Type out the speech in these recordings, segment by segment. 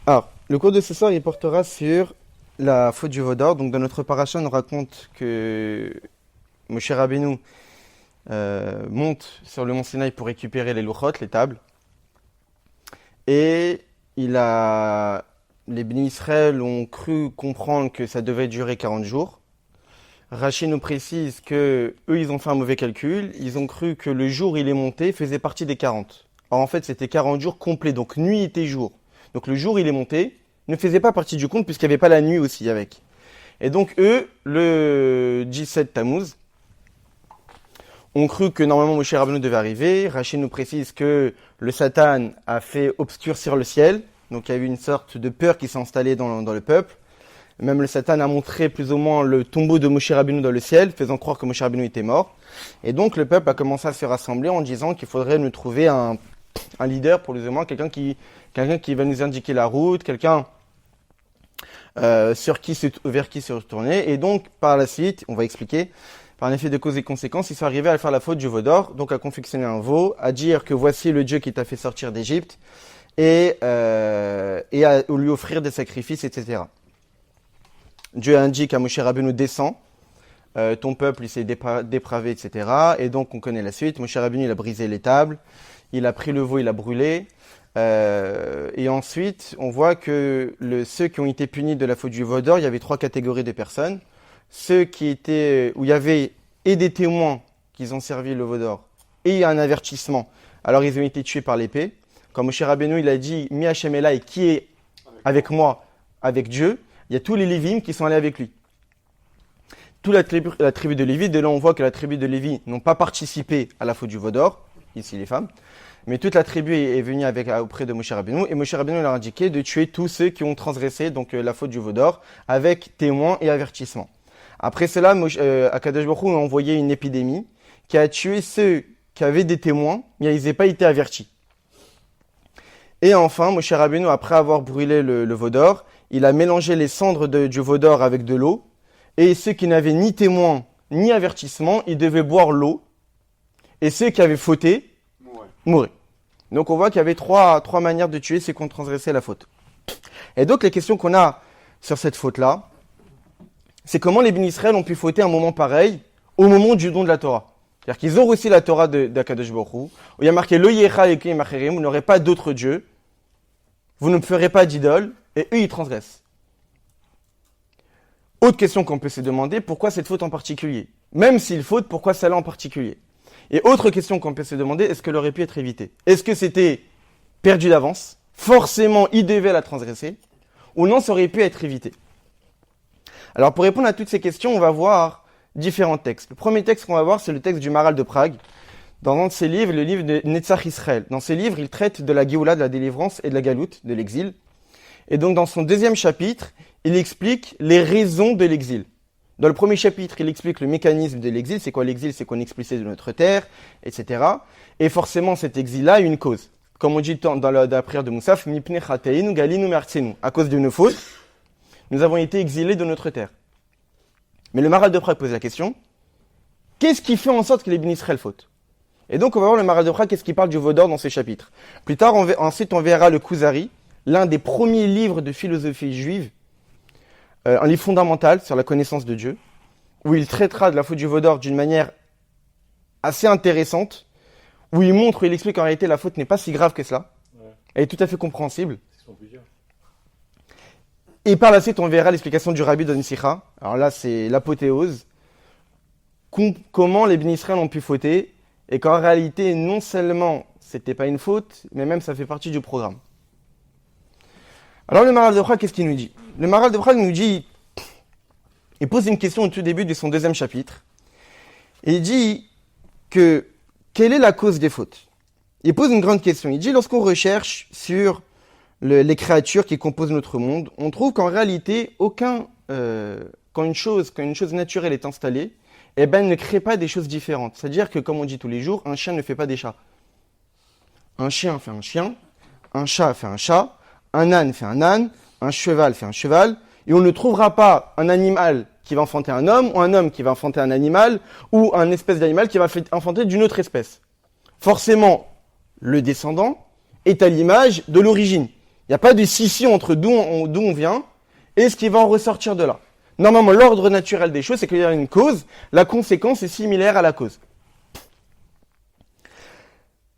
Alors, le cours de ce soir, il portera sur la faute du veau d'or. Donc, dans notre paracha, on nous raconte que Moshe Rabbeinu monte sur le mont Sinaï pour récupérer les louchot, les tables. Et les bénis Israël ont cru comprendre que ça devait durer 40 jours. Rachid nous précise que eux, ils ont fait un mauvais calcul. Ils ont cru que le jour où il est monté faisait partie des 40. Or, en fait, c'était 40 jours complets, donc nuit et jour. Donc le jour où il est monté ne faisait pas partie du compte puisqu'il n'y avait pas la nuit aussi avec. Et donc eux, le 17 Tammuz, ont cru que normalement Moshe Rabbeinu devait arriver. Rachid nous précise que le Satan a fait obscurcir le ciel. Donc il y a eu une sorte de peur qui s'est installée dans le peuple. Même le Satan a montré plus ou moins le tombeau de Moshe Rabbeinu dans le ciel, faisant croire que Moshe Rabbeinu était mort. Et donc le peuple a commencé à se rassembler en disant qu'il faudrait nous trouver un leader, pour plus ou moins quelqu'un qui va nous indiquer la route, quelqu'un vers qui se retourner. Et donc, par la suite, on va expliquer, par un effet de cause et conséquence, ils sont arrivés à faire la faute du veau d'or, donc à confectionner un veau, à dire que voici le Dieu qui t'a fait sortir d'Égypte, et à lui offrir des sacrifices, etc. Dieu indique à Moshe Rabbeinu descend, ton peuple il s'est dépravé, etc. Et donc on connaît la suite. Moshe Rabbeinu il a brisé les tables, il a pris le veau, il a brûlé. Et ensuite, on voit que ceux qui ont été punis de la faute du veau d'or, il y avait 3 catégories de personnes. Ceux où il y avait et des témoins qui ont servi le veau d'or, et un avertissement. Alors ils ont été tués par l'épée. Quand Moshe Rabbeinu il a dit Mi Hashem Elai, qui est avec moi, avec Dieu, il y a tous les Lévim qui sont allés avec lui. Toute la tribu de Lévi, de là on voit que la tribu de Lévi n'ont pas participé à la faute du veau d'or, ici les femmes. Mais toute la tribu est venue auprès de Moshe Rabbeinu, et Moshe Rabbeinu leur a indiqué de tuer tous ceux qui ont transgressé donc la faute du veau d'or, avec témoins et avertissements. Après cela, Akadosh Baruch Hu a envoyé une épidémie qui a tué ceux qui avaient des témoins, mais ils n'avaient pas été avertis. Et enfin, Moshe Rabbeinu, après avoir brûlé le veau d'or, il a mélangé les cendres du veau d'or avec de l'eau, et ceux qui n'avaient ni témoins ni avertissement, ils devaient boire l'eau, et ceux qui avaient fauté, mourir. Donc on voit qu'il y avait trois manières de tuer ceux qui ont transgressé la faute. Et donc les questions qu'on a sur cette faute-là, c'est comment les bénis Israël ont pu fauter à un moment pareil, au moment du don de la Torah. C'est-à-dire qu'ils ont reçu la Torah d'Akadosh Baruch Hu, où il y a marqué Lo yecha elohim acherim, vous n'aurez pas d'autre Dieu, vous ne ferez pas d'idole, et eux ils transgressent. Autre question qu'on peut se demander, pourquoi cette faute en particulier? Même s'ils fautent, pourquoi celle-là en particulier? Et autre question qu'on peut se demander, est-ce qu'elle aurait pu être évitée? Est-ce que c'était perdu d'avance? Forcément, il devait la transgresser? Ou non, ça aurait pu être évité? Alors, pour répondre à toutes ces questions, on va voir différents textes. Le premier texte qu'on va voir, c'est le texte du Maharal de Prague. Dans un de ses livres, le livre de Netzach Israël. Dans ce livre, il traite de la Géoula, de la délivrance et de la galoute, de l'exil. Et donc, dans son deuxième chapitre, il explique les raisons de l'exil. Dans le premier chapitre, il explique le mécanisme de l'exil. C'est quoi l'exil? C'est qu'on est expulsé de notre terre, etc. Et forcément, cet exil-là a une cause. Comme on dit dans la prière de Moussaf, Mipne chateinu galinu me'artzenu. À cause d'une faute, nous avons été exilés de notre terre. Mais le Maharal de Prague pose la question, qu'est-ce qui fait en sorte que les bénis Israël fautent? Et donc, on va voir le Maharal de Prague, qu'est-ce qu'il parle du veau d'or dans ce chapitre. Plus tard, ensuite, on verra le Kuzari, l'un des premiers livres de philosophie juive, un livre fondamental sur la connaissance de Dieu, où il traitera de la faute du veau d'or d'une manière assez intéressante, où il explique qu'en réalité la faute n'est pas si grave que cela, elle est tout à fait compréhensible. Et par la suite, on verra l'explication du Rabbi Don Sicha. Alors là, c'est l'apothéose. Comment les bénis Israël ont pu fauter, et qu'en réalité, non seulement c'était pas une faute, mais même ça fait partie du programme. Alors le Maharal de Prague, qu'est-ce qu'il nous dit? Le Maharal de Prague nous dit, il pose une question au tout début de son deuxième chapitre. Et il dit que, quelle est la cause des fautes? Il pose une grande question. Il dit, lorsqu'on recherche sur les créatures qui composent notre monde, on trouve qu'en réalité, quand une chose naturelle est installée, eh ben, elle ne crée pas des choses différentes. C'est-à-dire que, comme on dit tous les jours, un chien ne fait pas des chats. Un chien fait un chien, un chat fait un chat, un âne fait un âne, un cheval fait un cheval, et on ne trouvera pas un animal qui va enfanter un homme, ou un homme qui va enfanter un animal, ou un espèce d'animal qui va enfanter d'une autre espèce. Forcément, le descendant est à l'image de l'origine. Il n'y a pas de scission entre d'où on vient et ce qui va en ressortir de là. Normalement, l'ordre naturel des choses, c'est qu'il y a une cause, la conséquence est similaire à la cause.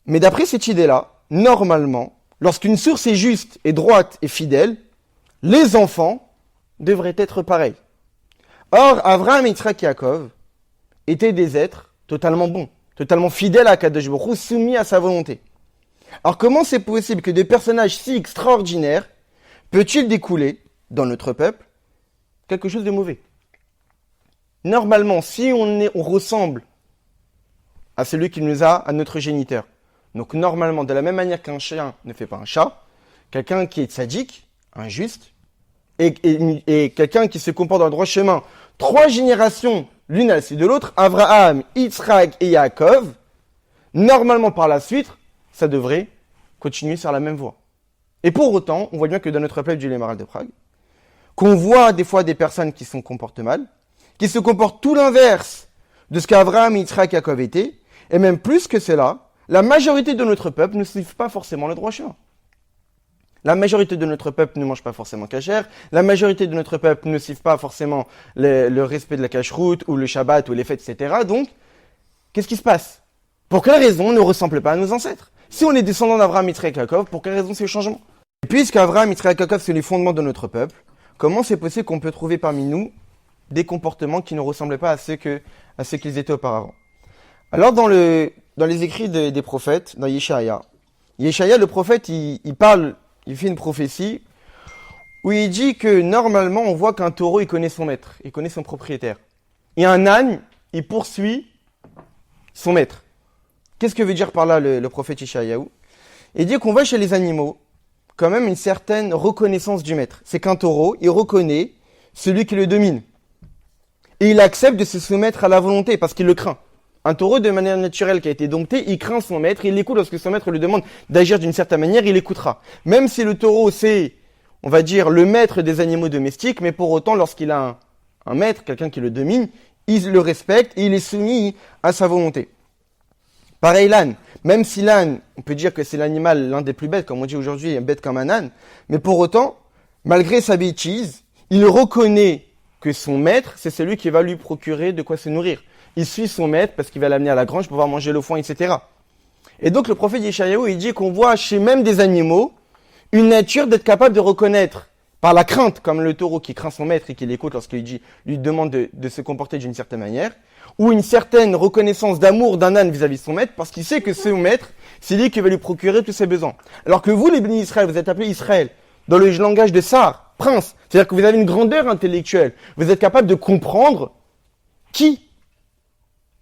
Mais d'après cette idée-là, normalement, lorsqu'une source est juste et droite et fidèle, les enfants devraient être pareils. Or, Avraham, Yitzhak et Yaakov étaient des êtres totalement bons, totalement fidèles à Kadosh Baruch Hu, soumis à sa volonté. Alors comment c'est possible que des personnages si extraordinaires peut-il découler, dans notre peuple, quelque chose de mauvais? Normalement, si on ressemble à celui qui nous a, à notre géniteur, donc normalement, de la même manière qu'un chien ne fait pas un chat, quelqu'un qui est tzaddik, injuste, et quelqu'un qui se comporte dans le droit chemin, 3 générations l'une à la suite de l'autre, Abraham, Yitzhak et Yaakov, normalement par la suite, ça devrait continuer sur la même voie. Et pour autant, on voit bien que dans notre peuple du Lémaral de Prague, qu'on voit des fois des personnes qui se comportent mal, qui se comportent tout l'inverse de ce qu'Abraham, Yitzhak et Yaakov étaient, et même plus que cela, la majorité de notre peuple ne suit pas forcément le droit chemin. La majorité de notre peuple ne mange pas forcément kasher, la majorité de notre peuple ne suit pas forcément le respect de la cacheroute, ou le Shabbat, ou les fêtes, etc. Donc, qu'est-ce qui se passe? Pour quelle raison on ne ressemble pas à nos ancêtres? Si on est descendant d'Abraham, Yitzhak et Yaakov, pour quelle raison c'est le changement? Et puisqu'Abraham, Yitzhak et Yaakov, c'est les fondements de notre peuple, comment c'est possible qu'on peut trouver parmi nous des comportements qui ne ressemblaient pas à ceux qu'ils étaient auparavant? Alors, dans les écrits des prophètes, dans Yeshaïa, le prophète, il fait une prophétie où il dit que normalement, on voit qu'un taureau, il connaît son maître, il connaît son propriétaire. Et un âne, il poursuit son maître. Qu'est-ce que veut dire par là le prophète Yeshayahu? Il dit qu'on voit chez les animaux quand même une certaine reconnaissance du maître. C'est qu'un taureau, il reconnaît celui qui le domine. Et il accepte de se soumettre à la volonté parce qu'il le craint. Un taureau, de manière naturelle, qui a été dompté, il craint son maître, il l'écoute lorsque son maître lui demande d'agir d'une certaine manière, il écoutera. Même si le taureau, c'est, on va dire, le maître des animaux domestiques, mais pour autant, lorsqu'il a un maître, quelqu'un qui le domine, il le respecte et il est soumis à sa volonté. Pareil l'âne. Même si l'âne, on peut dire que c'est l'animal l'un des plus bêtes, comme on dit aujourd'hui, bête comme un âne, mais pour autant, malgré sa bêtise, il reconnaît que son maître, c'est celui qui va lui procurer de quoi se nourrir. Il suit son maître parce qu'il va l'amener à la grange pour pouvoir manger le foin, etc. Et donc le prophète Yeshayahu, il dit qu'on voit chez même des animaux une nature d'être capable de reconnaître par la crainte, comme le taureau qui craint son maître et qui l'écoute lorsqu'il lui demande de se comporter d'une certaine manière, ou une certaine reconnaissance d'amour d'un âne vis-à-vis de son maître parce qu'il sait que son maître, c'est lui qui va lui procurer tous ses besoins. Alors que vous, les bénis Israël, vous êtes appelés Israël dans le langage de Sar, prince, c'est-à-dire que vous avez une grandeur intellectuelle, vous êtes capable de comprendre qui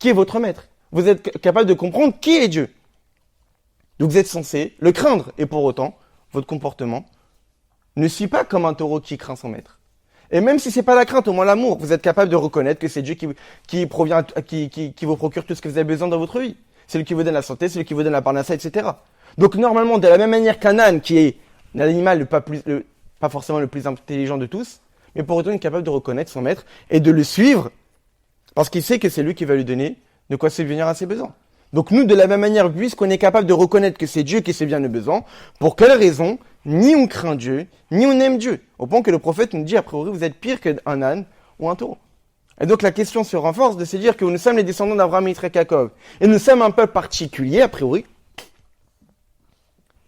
est votre maître. Vous êtes capable de comprendre qui est Dieu. Donc vous êtes censé le craindre. Et pour autant, votre comportement ne suit pas comme un taureau qui craint son maître. Et même si c'est pas la crainte, au moins l'amour, vous êtes capable de reconnaître que c'est Dieu qui vous procure tout ce que vous avez besoin dans votre vie. C'est lui qui vous donne la santé, c'est lui qui vous donne la parnassa, etc. Donc normalement, de la même manière qu'un âne, qui est l'animal pas forcément le plus intelligent de tous, mais pour autant il est capable de reconnaître son maître et de le suivre, parce qu'il sait que c'est lui qui va lui donner de quoi subvenir à ses besoins. Donc nous, de la même manière, puisqu'on est capable de reconnaître que c'est Dieu qui sait bien nos besoins, pour quelle raison, ni on craint Dieu, ni on aime Dieu. Au point que le prophète nous dit, a priori, vous êtes pire qu'un âne ou un taureau. Et donc la question se renforce de se dire que nous sommes les descendants d'Abraham, Yitzhak et Yaakov. Et nous sommes un peuple particulier, a priori.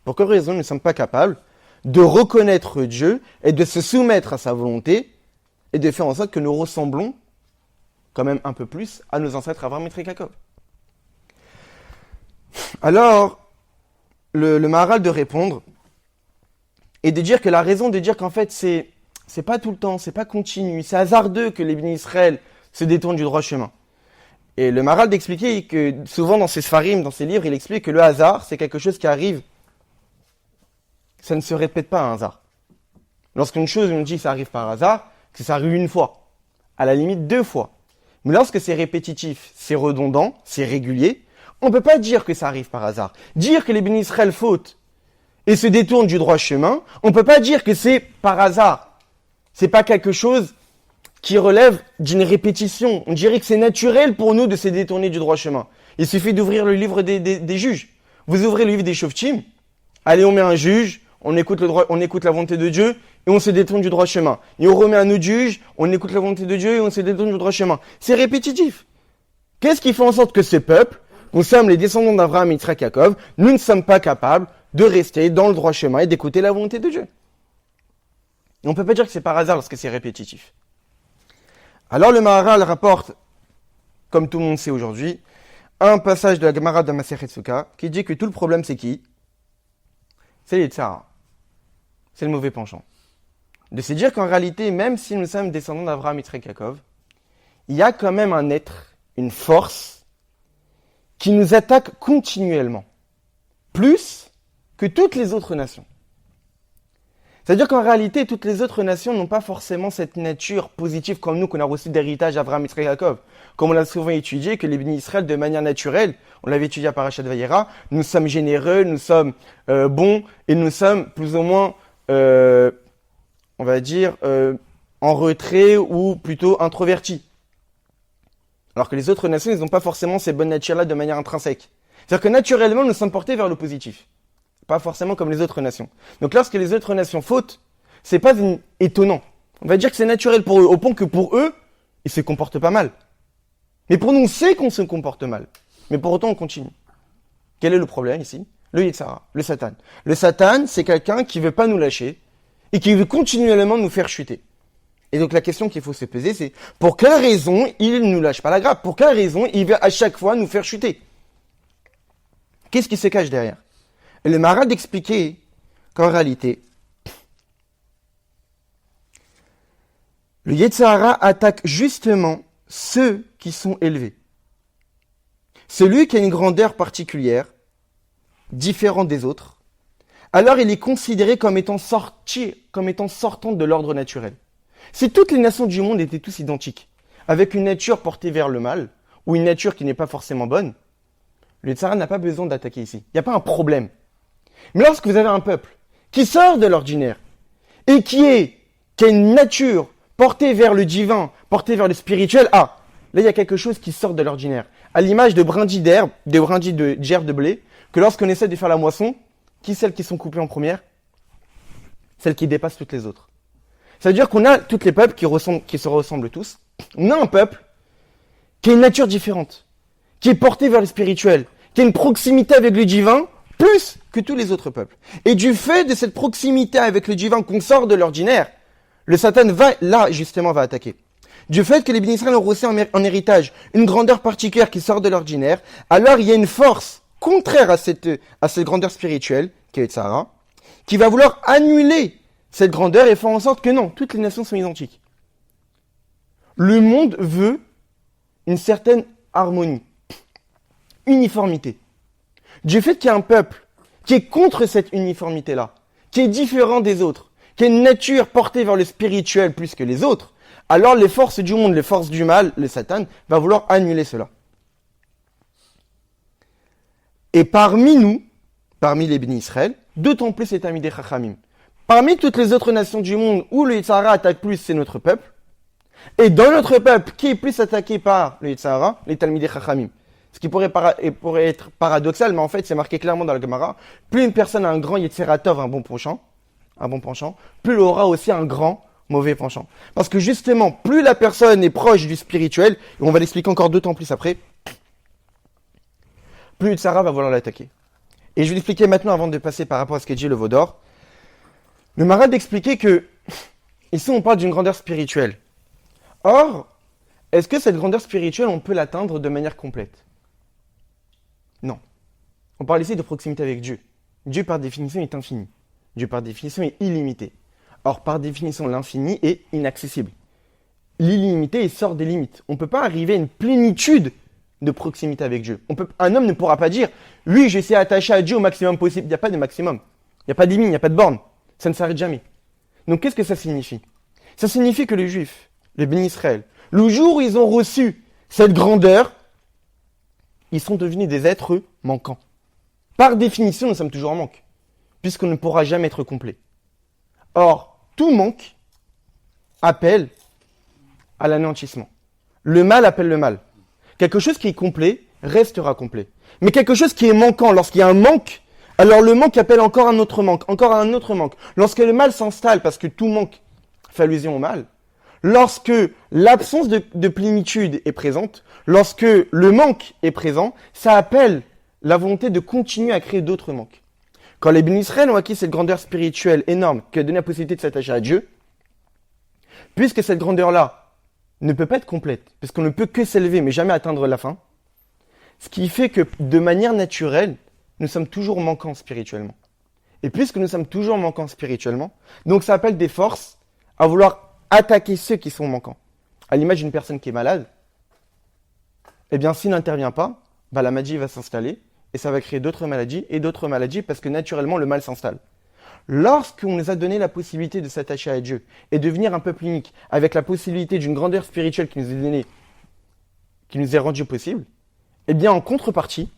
Pour quelle raison nous ne sommes pas capables de reconnaître Dieu et de se soumettre à sa volonté et de faire en sorte que nous ressemblons quand même un peu plus à nos ancêtres Abraham, Yitzhak et Yaakov. Alors, le Maharal de répondre et de dire que la raison de dire qu'en fait c'est pas tout le temps, c'est pas continu, c'est hasardeux que les bénis Israël se détournent du droit chemin. Et le Maharal d'expliquer que souvent dans ses Sfarim, dans ses livres, il explique que le hasard, c'est quelque chose qui arrive. Ça ne se répète pas un hasard. Lorsqu'une chose, on dit que ça arrive par hasard, que ça arrive une fois, à la limite 2 fois. Mais lorsque c'est répétitif, c'est redondant, c'est régulier, on ne peut pas dire que ça arrive par hasard. Dire que les bénis Israël fautent et se détournent du droit chemin, on ne peut pas dire que c'est par hasard. C'est pas quelque chose qui relève d'une répétition. On dirait que c'est naturel pour nous de se détourner du droit chemin. Il suffit d'ouvrir le livre des juges. Vous ouvrez le livre des Shoftim, allez, on met un juge, on écoute la volonté de Dieu et on se détourne du droit chemin. Et on remet un autre juge, on écoute la volonté de Dieu et on se détourne du droit chemin. C'est répétitif. Qu'est-ce qui fait en sorte que ce peuple, nous sommes les descendants d'Abraham, Yitzhak, Yaakov, nous ne sommes pas capables de rester dans le droit chemin et d'écouter la volonté de Dieu? Et on ne peut pas dire que c'est par hasard lorsque c'est répétitif. Alors le Maharal rapporte, comme tout le monde sait aujourd'hui, un passage de la Gemara de Masechet Sukkah qui dit que tout le problème c'est qui? C'est les Tzara. C'est le mauvais penchant. De se dire qu'en réalité, même si nous sommes descendants d'Abraham, Yitzhak, Yaakov, il y a quand même un être, une force, qui nous attaque continuellement. Plus que toutes les autres nations. C'est-à-dire qu'en réalité, toutes les autres nations n'ont pas forcément cette nature positive comme nous, qu'on a reçu d'héritage d'Abraham, Yitzhak, Yaakov. Comme on l'a souvent étudié, que les bénis Israël, de manière naturelle, on l'avait étudié à Parashat Vayera, nous sommes généreux, nous sommes bons, et nous sommes plus ou moins, on va dire, en retrait ou plutôt introvertis. Alors que les autres nations, ils n'ont pas forcément ces bonnes natures-là de manière intrinsèque. C'est-à-dire que naturellement, nous sommes portés vers le positif. Pas forcément comme les autres nations. Donc lorsque les autres nations fautent, c'est pas étonnant. On va dire que c'est naturel pour eux, au point que pour eux, ils se comportent pas mal. Mais pour nous, on sait qu'on se comporte mal. Mais pour autant, on continue. Quel est le problème ici? Le Yetzara, le Satan. Le Satan, c'est quelqu'un qui veut pas nous lâcher et qui veut continuellement nous faire chuter. Et donc la question qu'il faut se poser, c'est pour quelle raison il ne nous lâche pas la grappe? Pour quelle raison il veut à chaque fois nous faire chuter? Qu'est-ce qui se cache derrière? Et le Maharal d'expliquer qu'en réalité, le Yetzara attaque justement ceux qui sont élevés. Celui qui a une grandeur particulière, différente des autres, alors il est considéré comme étant sortant de l'ordre naturel. Si toutes les nations du monde étaient tous identiques, avec une nature portée vers le mal, ou une nature qui n'est pas forcément bonne, le Yetzara n'a pas besoin d'attaquer ici. Il n'y a pas un problème. Mais lorsque vous avez un peuple qui sort de l'ordinaire et qui a une nature portée vers le divin, portée vers le spirituel, là il y a quelque chose qui sort de l'ordinaire. À l'image de brindilles d'herbe, de brindilles de gerbe de blé, que lorsqu'on essaie de faire la moisson, qui celles qui sont coupées en première? Celles qui dépassent toutes les autres. Ça veut dire qu'on a tous les peuples qui se ressemblent tous. On a un peuple qui a une nature différente, qui est porté vers le spirituel, qui a une proximité avec le divin, plus que tous les autres peuples. Et du fait de cette proximité avec le divin qu'on sort de l'ordinaire, le Satan va attaquer. Du fait que les bénis Israël ont reçu en héritage une grandeur particulière qui sort de l'ordinaire, alors il y a une force contraire à cette grandeur spirituelle, qui est Tzara, qui va vouloir annuler cette grandeur et faire en sorte que non, toutes les nations sont identiques. Le monde veut une certaine harmonie, uniformité. Du fait qu'il y a un peuple qui est contre cette uniformité-là, qui est différent des autres, qui a une nature portée vers le spirituel plus que les autres, alors les forces du monde, les forces du mal, le Satan, va vouloir annuler cela. Et parmi nous, parmi les bénis Israël, d'autant plus les Talmidei Chachamim. Parmi toutes les autres nations du monde où le Yetzara attaque plus, c'est notre peuple. Et dans notre peuple, qui est plus attaqué par le Yetzara? Les Talmidei Chachamim. Ce qui pourrait être paradoxal, mais en fait, c'est marqué clairement dans la Gemara. Plus une personne a un grand Yetzira Tov, un bon penchant, plus il aura aussi un grand mauvais penchant. Parce que justement, plus la personne est proche du spirituel, et on va l'expliquer encore d'autant plus après, plus le Yetzara va vouloir l'attaquer. Et je vais l'expliquer maintenant avant de passer par rapport à ce qu'a dit le Vaudor. Le Maharal d'expliquer que, ici on parle d'une grandeur spirituelle. Or, est-ce que cette grandeur spirituelle, on peut l'atteindre de manière complète? Non. On parle ici de proximité avec Dieu. Dieu, par définition, est infini. Dieu, par définition, est illimité. Or, par définition, l'infini est inaccessible. L'illimité sort des limites. On ne peut pas arriver à une plénitude de proximité avec Dieu. Un homme ne pourra pas dire « Oui, je sais attacher à Dieu au maximum possible ». Il n'y a pas de maximum. Il n'y a pas de limite, il n'y a pas de borne. Ça ne s'arrête jamais. Donc, qu'est-ce que ça signifie? Ça signifie que les Juifs, les bénis Israël, le jour où ils ont reçu cette grandeur, ils sont devenus des êtres manquants. Par définition, nous sommes toujours en manque, puisqu'on ne pourra jamais être complet. Or, tout manque appelle à l'anéantissement. Le mal appelle le mal. Quelque chose qui est complet restera complet. Mais quelque chose qui est manquant, lorsqu'il y a un manque, alors le manque appelle encore un autre manque, encore un autre manque. Lorsque le mal s'installe, parce que tout manque fait allusion au mal, lorsque l'absence de plénitude est présente, lorsque le manque est présent, ça appelle la volonté de continuer à créer d'autres manques. Quand les bénis Israël ont acquis cette grandeur spirituelle énorme qui a donné la possibilité de s'attacher à Dieu, puisque cette grandeur-là ne peut pas être complète, parce qu'on ne peut que s'élever mais jamais atteindre la fin, ce qui fait que de manière naturelle, nous sommes toujours manquants spirituellement. Et puisque nous sommes toujours manquants spirituellement, donc ça appelle des forces à vouloir attaquer ceux qui sont manquants. À l'image d'une personne qui est malade, eh bien s'il n'intervient pas, la maladie va s'installer et ça va créer d'autres maladies parce que naturellement le mal s'installe. Lorsqu'on nous a donné la possibilité de s'attacher à Dieu et devenir un peuple unique avec la possibilité d'une grandeur spirituelle qui nous est donnée, qui nous est rendue possible, eh bien en contrepartie,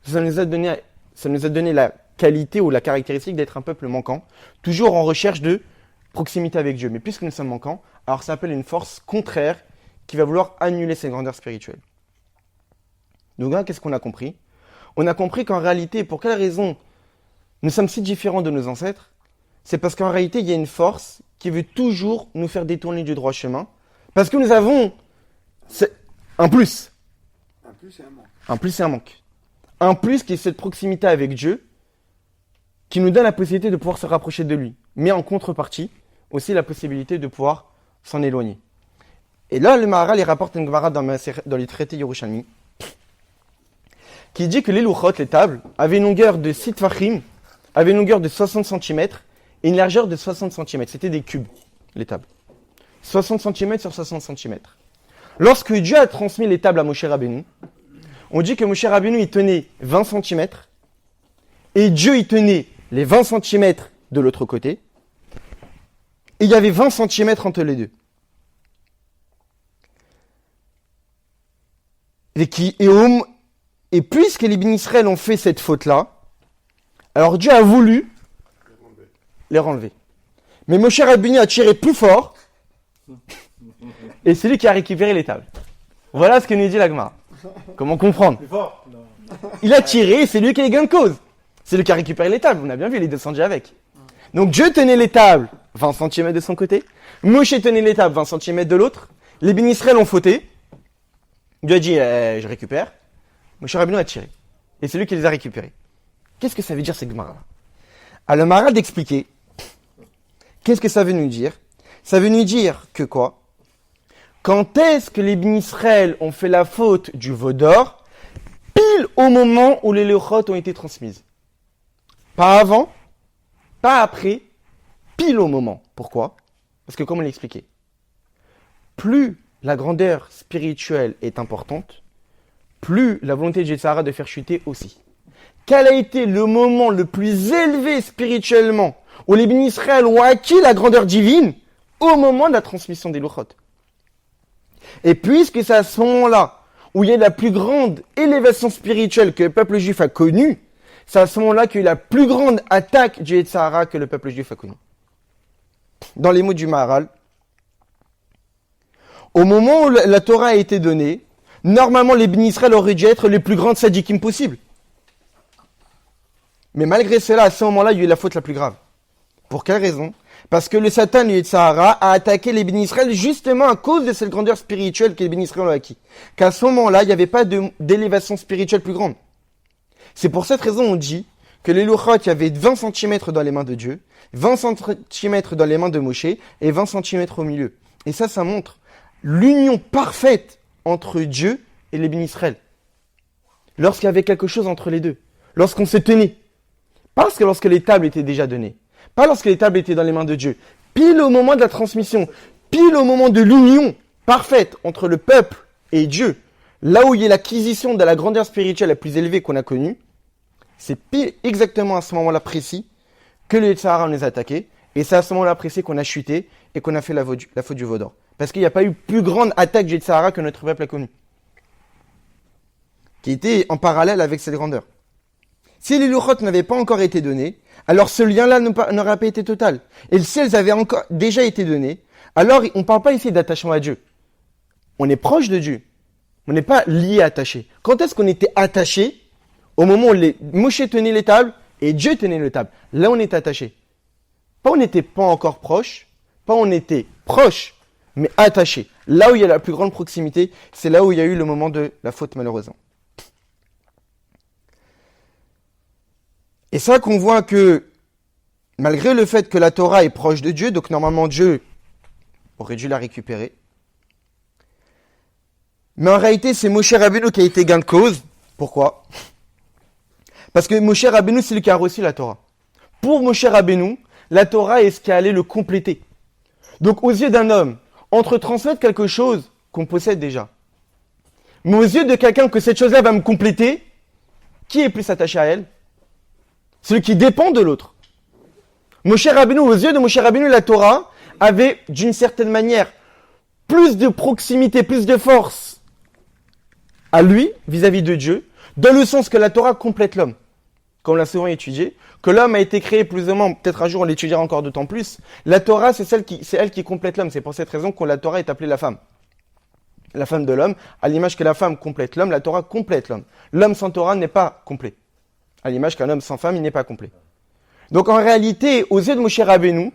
ça nous a donné la qualité ou la caractéristique d'être un peuple manquant, toujours en recherche de proximité avec Dieu. Mais puisque nous sommes manquants, alors ça appelle une force contraire qui va vouloir annuler ces grandeurs spirituelles. Donc là, qu'est-ce qu'on a compris ? On a compris qu'en réalité, pour quelle raison nous sommes si différents de nos ancêtres ? C'est parce qu'en réalité, il y a une force qui veut toujours nous faire détourner du droit chemin, parce que nous avons un plus. Un plus et un manque. Un plus et un manque. Un plus qui est cette proximité avec Dieu, qui nous donne la possibilité de pouvoir se rapprocher de lui. Mais en contrepartie, aussi la possibilité de pouvoir s'en éloigner. Et là, le Maharal, il rapporte une Gemara dans les traités Yerushalmi, qui dit que les louchot, les tables, avaient une longueur de 6 tfachim, avaient une longueur de 60 cm et une largeur de 60 cm. C'était des cubes, les tables. 60 cm sur 60 cm. Lorsque Dieu a transmis les tables à Moshe Rabbeinu, on dit que Moshe Rabbeinu, il tenait 20 cm et Dieu, il tenait les 20 cm de l'autre côté. Et il y avait 20 cm entre les deux. Et puisque les bénis Israël ont fait cette faute-là, alors Dieu a voulu les renlever. Mais Moshe Rabbeinu a tiré plus fort, et c'est lui qui a récupéré les tables. Voilà ce que nous dit la Gemara. Comment comprendre ? Plus fort. Il a tiré, et c'est lui qui a eu gain de cause. C'est lui qui a récupéré les tables, on a bien vu, il est descendu avec. Donc Dieu tenait les tables 20 cm de son côté, Moshe tenait les tables 20 cm de l'autre, les bénis Israël ont fauté, Dieu a dit je récupère, Moshe Rabbeinu a tiré, et c'est lui qui les a récupérés. Qu'est-ce que ça veut dire cette Gemara ? Alors le Maharal d'expliquer, qu'est-ce que ça veut nous dire ? Ça veut nous dire que quoi ? Quand est-ce que les bénis Israël ont fait la faute du veau d'or ? Pile au moment où les leuchot ont été transmises. Pas avant, pas après, pile au moment. Pourquoi ? Parce que comme on l'a expliqué, plus la grandeur spirituelle est importante, plus la volonté de Yetzirah de faire chuter aussi. Quel a été le moment le plus élevé spirituellement où les bénis Israël ont acquis la grandeur divine ? Au moment de la transmission des leuchot. Et puisque c'est à ce moment-là où il y a la plus grande élévation spirituelle que le peuple juif a connue, c'est à ce moment-là qu'il y a eu la plus grande attaque du Yetzirah que le peuple juif a connue. Dans les mots du Maharal, au moment où la Torah a été donnée, normalement les bénis Israël auraient dû être les plus grandes sadikim possibles. Mais malgré cela, à ce moment-là, il y a eu la faute la plus grave. Pour quelle raison ? Parce que le Satan, le Yetzirah, a attaqué les bénis Israël justement à cause de cette grandeur spirituelle que les bénis Israël ont acquis. Qu'à ce moment-là, il n'y avait pas d'élévation spirituelle plus grande. C'est pour cette raison on dit que les louchot, il y avait 20 cm dans les mains de Dieu, 20 cm dans les mains de Moshe et 20 cm au milieu. Et ça montre l'union parfaite entre Dieu et les bénis Israël. Lorsqu'il y avait quelque chose entre les deux, lorsqu'on se tenait. Parce que lorsque les tables étaient déjà données, pas lorsque les tables étaient dans les mains de Dieu, pile au moment de la transmission, pile au moment de l'union parfaite entre le peuple et Dieu, là où il y a l'acquisition de la grandeur spirituelle la plus élevée qu'on a connue, c'est pile exactement à ce moment-là précis que le Yetzirah nous a attaqués, et c'est à ce moment-là précis qu'on a chuté et qu'on a fait la faute du veau d'or. Parce qu'il n'y a pas eu plus grande attaque du Yetzirah que notre peuple a connue, qui était en parallèle avec cette grandeur. Si les louchot n'avaient pas encore été donnés, alors ce lien-là n'aurait pas été total. Et si elles avaient déjà été données, alors on ne parle pas ici d'attachement à Dieu. On est proche de Dieu. On n'est pas lié, attaché. Quand est-ce qu'on était attaché ? Au moment où Moshe tenait les tables et Dieu tenait les tables. Là, on était attaché. Pas on n'était pas encore proche, pas on était proche, mais attaché. Là où il y a la plus grande proximité, c'est là où il y a eu le moment de la faute, malheureusement. Et ça qu'on voit que, malgré le fait que la Torah est proche de Dieu, donc normalement Dieu aurait dû la récupérer, mais en réalité c'est Moshe Rabbeinu qui a été gain de cause. Pourquoi ? Parce que Moshe Rabbeinu, c'est lui qui a reçu la Torah. Pour Moshe Rabbeinu, la Torah est ce qui allait le compléter. Donc aux yeux d'un homme, entre transmettre quelque chose qu'on possède déjà, mais aux yeux de quelqu'un que cette chose-là va me compléter, qui est plus attaché à elle ? Celui qui dépend de l'autre. Moshe Rabbeinu, aux yeux de Moshe Rabbeinu, la Torah avait d'une certaine manière plus de proximité, plus de force à lui, vis-à-vis de Dieu, dans le sens que la Torah complète l'homme. Comme on l'a souvent étudié, que l'homme a été créé plus ou moins, peut-être un jour on l'étudiera encore d'autant plus. La Torah, c'est elle qui complète l'homme. C'est pour cette raison que la Torah est appelée la femme. La femme de l'homme, à l'image que la femme complète l'homme, la Torah complète l'homme. L'homme sans Torah n'est pas complet. À l'image qu'un homme sans femme, il n'est pas complet. Donc en réalité, aux yeux de Moshe Rabbeinu,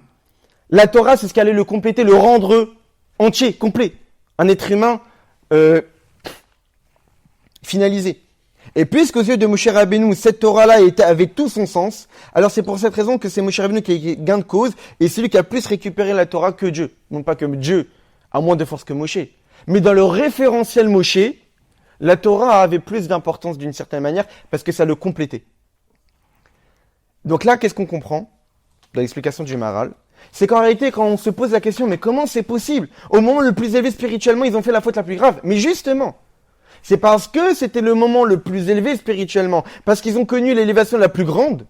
la Torah, c'est ce qui allait le compléter, le rendre entier, complet. Un être humain finalisé. Et puisqu'aux yeux de Moshe Rabbeinu, cette Torah-là avait tout son sens, alors c'est pour cette raison que c'est Moshe Rabbeinu qui a gain de cause, et celui qui a plus récupéré la Torah que Dieu. Non pas que Dieu a moins de force que Moshe. Mais dans le référentiel Moshe, la Torah avait plus d'importance d'une certaine manière, parce que ça le complétait. Donc là, qu'est-ce qu'on comprend dans l'explication du Maharal ? C'est qu'en réalité, quand on se pose la question, mais comment c'est possible ? Au moment le plus élevé spirituellement, ils ont fait la faute la plus grave. Mais justement, c'est parce que c'était le moment le plus élevé spirituellement, parce qu'ils ont connu l'élévation la plus grande,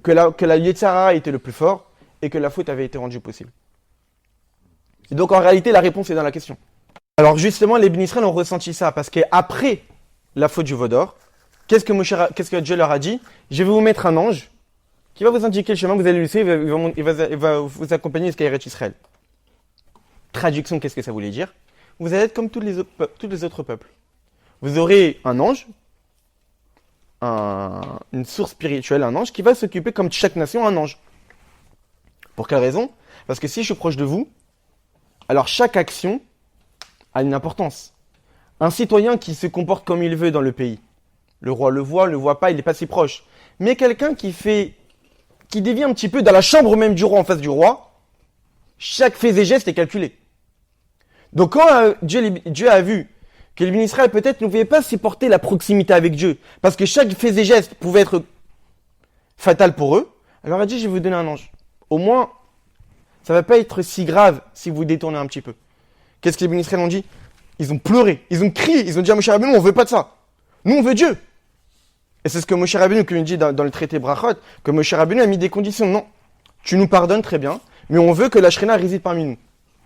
que la Yetzer Hara était le plus fort, et que la faute avait été rendue possible. Et donc en réalité, la réponse est dans la question. Alors justement, les Bnei Israël ont ressenti ça, parce qu'après la faute du veau d'or, qu'est-ce que Dieu leur a dit ? Je vais vous mettre un ange, qui va vous indiquer le chemin, vous allez le suivre, il va vous accompagner jusqu'à Eretz Israël. Traduction, qu'est-ce que ça voulait dire ? Vous allez être comme tous les autres peuples. Vous aurez un ange, une source spirituelle, un ange, qui va s'occuper, comme chaque nation, un ange. Pour quelle raison ? Parce que si je suis proche de vous, alors chaque action a une importance. Un citoyen qui se comporte comme il veut dans le pays, le roi le voit pas, il n'est pas si proche. Mais quelqu'un qui dévie un petit peu dans la chambre même du roi, en face du roi, chaque fait et geste est calculé. Donc quand Dieu a vu que les Bnei Israël peut-être ne pouvaient pas supporter la proximité avec Dieu, parce que chaque fait et geste pouvait être fatal pour eux, alors il a dit, je vais vous donner un ange. Au moins, ça va pas être si grave si vous détournez un petit peu. Qu'est-ce que les Bnei Israël ont dit ? Ils ont pleuré, ils ont crié, ils ont dit à Moshe Rabbeinu, on veut pas de ça. Nous, on veut Dieu. Et c'est ce que Moshe Rabbeinu, que nous dit dans le traité Brachot, que Moshe Rabbeinu a mis des conditions. Non, tu nous pardonnes très bien, mais on veut que la Shrina réside parmi nous.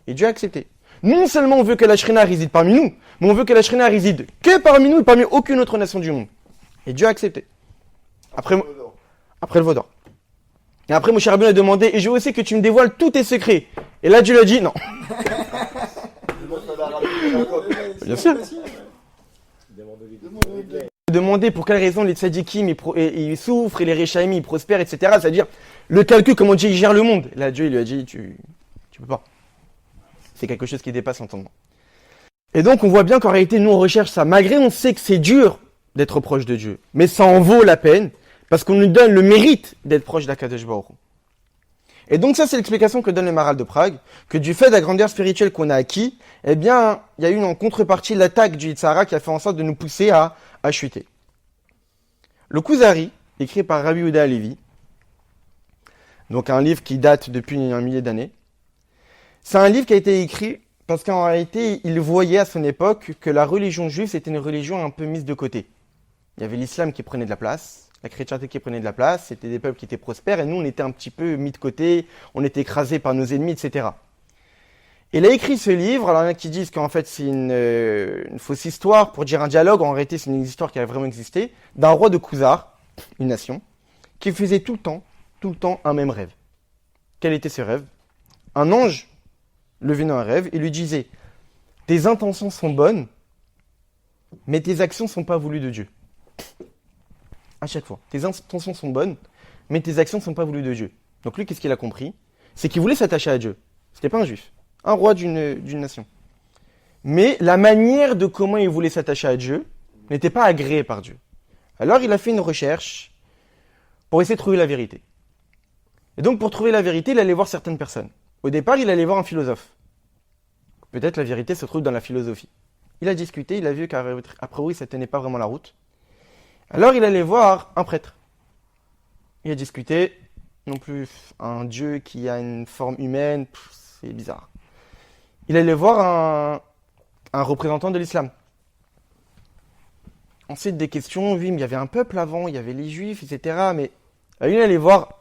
Et Dieu a accepté. Non seulement on veut que la Shrina réside parmi nous, mais on veut que la Shrina réside que parmi nous et parmi aucune autre nation du monde. Et Dieu a accepté. Après le veau d'or. Et après Moshe Rabbeinu a demandé, et je veux aussi que tu me dévoiles tous tes secrets. Et là Dieu lui a dit, non. Bien sûr. Demander pour quelle raison les tzadikim ils souffrent et les réchaïm ils prospèrent, etc. C'est-à-dire le calcul, comment Dieu gère le monde. Là, Dieu il lui a dit, tu peux pas. C'est quelque chose qui dépasse l'entendement. Et donc, on voit bien qu'en réalité, nous, on recherche ça. Malgré, on sait que c'est dur d'être proche de Dieu. Mais ça en vaut la peine, parce qu'on nous donne le mérite d'être proche d'Akadosh Baruch Hu. Et donc, ça, c'est l'explication que donne le Maharal de Prague, que du fait de la grandeur spirituelle qu'on a acquis, eh bien, il y a eu en contrepartie l'attaque du Yetzer Hara qui a fait en sorte de nous pousser à chuter. Le Kuzari, écrit par Rabbi Yehuda Halevi, donc un livre qui date depuis un millier d'années, c'est un livre qui a été écrit parce qu'en réalité, il voyait à son époque que la religion juive, c'était une religion un peu mise de côté. Il y avait l'islam qui prenait de la place, la chrétienté qui prenait de la place, c'était des peuples qui étaient prospères, et nous, on était un petit peu mis de côté, on était écrasés par nos ennemis, etc. Il a écrit ce livre, alors il y en a qui disent qu'en fait c'est une fausse histoire pour dire un dialogue, en réalité c'est une histoire qui a vraiment existé, d'un roi de Khuzar, une nation, qui faisait tout le temps un même rêve. Quel était ce rêve ? Un ange le venait dans un rêve et lui disait « Tes intentions sont bonnes, mais tes actions ne sont pas voulues de Dieu. » À chaque fois. Tes intentions sont bonnes, mais tes actions ne sont pas voulues de Dieu. Donc lui, qu'est-ce qu'il a compris? C'est qu'il voulait s'attacher à Dieu. C'était pas un juif, un roi d'une nation. Mais la manière de comment il voulait s'attacher à Dieu n'était pas agréée par Dieu. Alors il a fait une recherche pour essayer de trouver la vérité. Et donc pour trouver la vérité, il allait voir certaines personnes. Au départ, il allait voir un philosophe. Peut-être la vérité se trouve dans la philosophie. Il a discuté, il a vu qu'à priori ça tenait pas vraiment la route. Alors il allait voir un prêtre. Il a discuté, non plus un Dieu qui a une forme humaine, c'est bizarre. Il allait voir un représentant de l'islam. Ensuite des questions, oui, mais il y avait un peuple avant, il y avait les juifs, etc. Mais il allait voir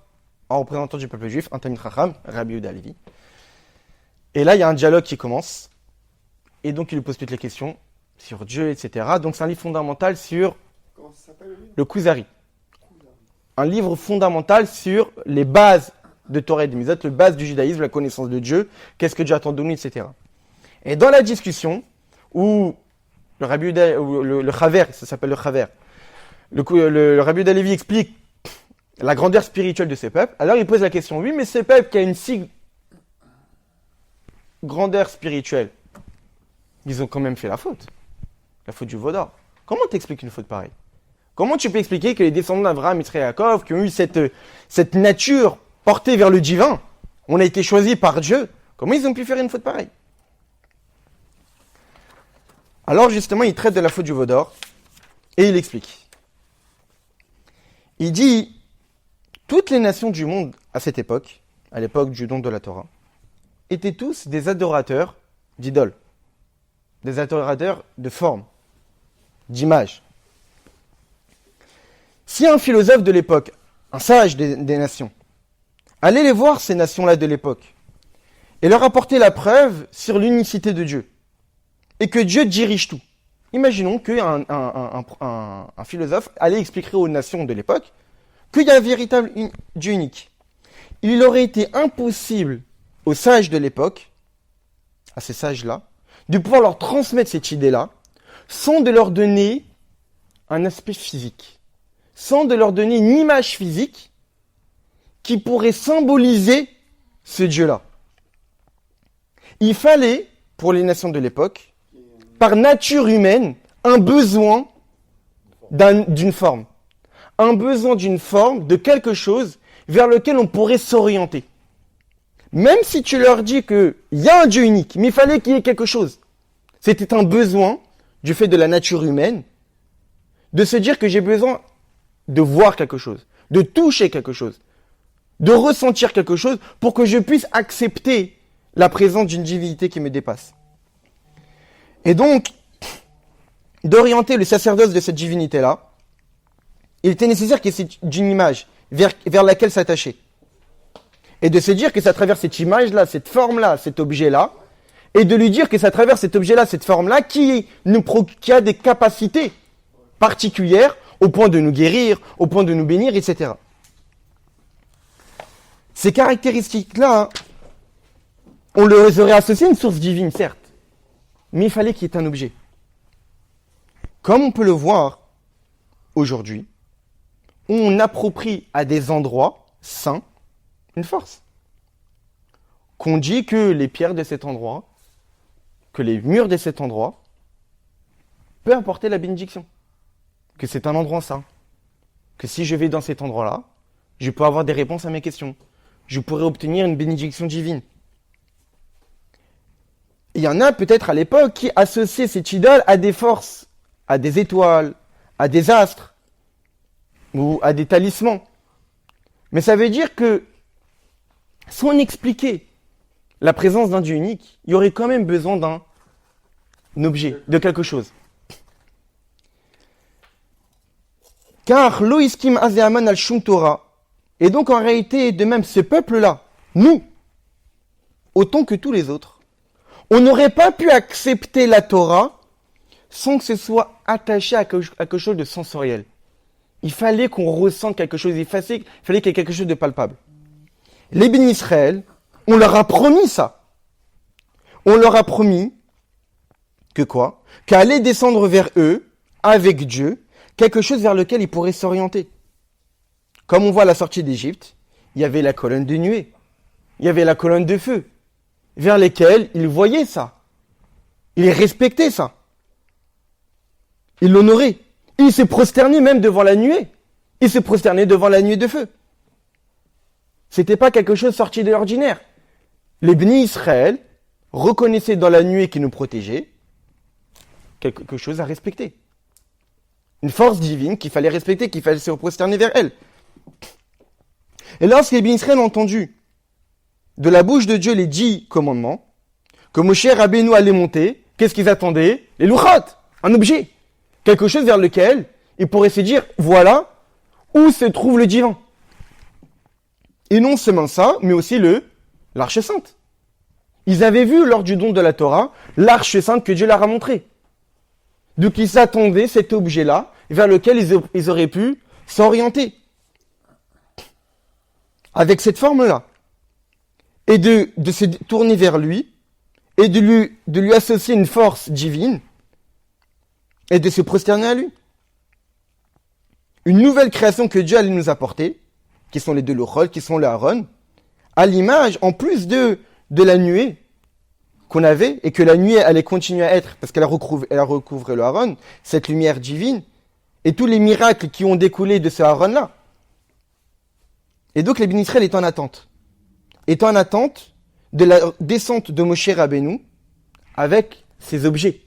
un représentant du peuple juif, un Talmid Chacham, Rabbi Yehuda Halevi. Et là, il y a un dialogue qui commence. Et donc, il lui pose toutes les questions sur Dieu, etc. Donc, c'est un livre fondamental sur le Kuzari. Un livre fondamental sur les bases de Torah et de Mitzvot, les bases du judaïsme, la connaissance de Dieu, qu'est-ce que Dieu attend de nous, etc. Et dans la discussion, où le Rabbi Yehuda, le Chaver, ça s'appelle le Chaver, le Rabbi Yehuda Halevi explique la grandeur spirituelle de ces peuples, alors il pose la question, oui, mais ces peuples qui a une si grandeur spirituelle, ils ont quand même fait la faute du veau d'or. Comment t'expliques une faute pareille? Comment tu peux expliquer que les descendants d'Abraham, Israël et Yaakov, qui ont eu cette nature portée vers le divin, on a été choisis par Dieu, comment ils ont pu faire une faute pareille? Alors justement, il traite de la faute du veau d'or, et il explique. Il dit, toutes les nations du monde à cette époque, à l'époque du don de la Torah, étaient tous des adorateurs d'idoles, des adorateurs de formes, d'images. Si un philosophe de l'époque, un sage des nations, allait les voir ces nations-là de l'époque, et leur apporter la preuve sur l'unicité de Dieu, et que Dieu dirige tout. Imaginons qu'un un philosophe allait expliquer aux nations de l'époque qu'il y a un véritable Dieu unique. Il aurait été impossible aux sages de l'époque, à ces sages-là, de pouvoir leur transmettre cette idée-là, sans de leur donner un aspect physique, sans de leur donner une image physique qui pourrait symboliser ce Dieu-là. Il fallait, pour les nations de l'époque, par nature humaine, un besoin d'une forme. Un besoin d'une forme, de quelque chose vers lequel on pourrait s'orienter. Même si tu leur dis qu'il y a un Dieu unique, mais il fallait qu'il y ait quelque chose. C'était un besoin, du fait de la nature humaine, de se dire que j'ai besoin de voir quelque chose, de toucher quelque chose, de ressentir quelque chose pour que je puisse accepter la présence d'une divinité qui me dépasse. Et donc, d'orienter le sacerdoce de cette divinité-là, il était nécessaire qu'il y ait une image vers laquelle s'attacher. Et de se dire que c'est à travers cette image-là, cette forme-là, cet objet-là, et de lui dire que c'est à travers cet objet-là, cette forme-là, qui a des capacités particulières au point de nous guérir, au point de nous bénir, etc. Ces caractéristiques-là, on les aurait associées à une source divine, certes, mais il fallait qu'il y ait un objet. Comme on peut le voir aujourd'hui, on approprie à des endroits saints une force. Qu'on dit que les pierres de cet endroit, que les murs de cet endroit, peuvent apporter la bénédiction. Que c'est un endroit saint. Que si je vais dans cet endroit-là, je peux avoir des réponses à mes questions. Je pourrais obtenir une bénédiction divine. Il y en a peut-être à l'époque qui associaient cette idole à des forces, à des étoiles, à des astres, ou à des talismans. Mais ça veut dire que si on expliquait la présence d'un Dieu unique, il y aurait quand même besoin d'un objet, de quelque chose. Car Loïskim Azéaman al-Shum Torah, et donc en réalité, de même, ce peuple-là, nous, autant que tous les autres, on n'aurait pas pu accepter la Torah sans que ce soit attaché à quelque chose de sensoriel. Il fallait qu'on ressente quelque chose, il fallait qu'il y ait quelque chose de palpable. Les bénis Israël, on leur a promis ça. On leur a promis que quoi? Qu'allait descendre vers eux, avec Dieu, quelque chose vers lequel ils pourraient s'orienter. Comme on voit à la sortie d'Égypte, il y avait la colonne de nuée, il y avait la colonne de feu, vers lesquelles ils voyaient ça. Ils respectaient ça. Ils l'honoraient. Ils se prosternaient même devant la nuée. Ils se prosternaient devant la nuée de feu. C'était pas quelque chose sorti de l'ordinaire. Les bénis Israël reconnaissaient dans la nuée qui nous protégeait quelque chose à respecter. Une force divine qu'il fallait respecter, qu'il fallait se prosterner vers elle. Et lorsque les bénis Israël ont entendu de la bouche de Dieu les 10 commandements, que Moshe Rabbeinu allait monter, qu'est-ce qu'ils attendaient? Les louchot, un objet. Quelque chose vers lequel ils pourraient se dire, voilà où se trouve le divin. Et non seulement ça, mais aussi l'arche sainte. Ils avaient vu lors du don de la Torah, l'arche sainte que Dieu leur a montrée. Donc ils attendaient cet objet-là, vers lequel ils auraient pu s'orienter. Avec cette forme-là. Et de se tourner vers lui, et de lui associer une force divine, et de se prosterner à lui. Une nouvelle création que Dieu allait nous apporter, qui sont les deux Louchot, qui sont le Aaron, à l'image, en plus de la nuée qu'on avait, et que la nuée allait continuer à être, parce qu'elle a recouvré le Aaron, cette lumière divine, et tous les miracles qui ont découlé de ce Aaron-là. Et donc les bénis Israël étaient en attente. Étant en attente de la descente de Moshe Rabbeinu avec ces objets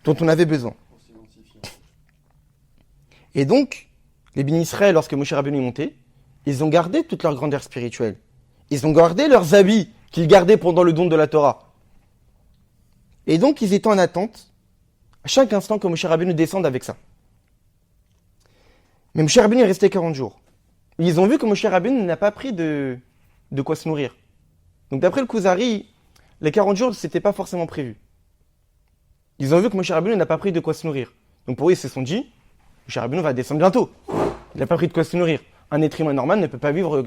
dont on avait besoin. Et donc, les bénis Israël, lorsque Moshe Rabbeinu est monté, ils ont gardé toute leur grandeur spirituelle. Ils ont gardé leurs habits qu'ils gardaient pendant le don de la Torah. Et donc, ils étaient en attente à chaque instant que Moshe Rabbeinu descende avec ça. Mais Moshe Rabbeinu est resté 40 jours. Ils ont vu que Moshe Rabbeinu n'a pas pris de quoi se nourrir. Donc d'après le Kuzari, les 40 jours, c'était pas forcément prévu. Ils ont vu que Moshe Rabbeinu n'a pas pris de quoi se nourrir. Donc pour eux, ils se sont dit, Moshe Rabbeinu va descendre bientôt. Il n'a pas pris de quoi se nourrir. Un être humain normal ne peut pas vivre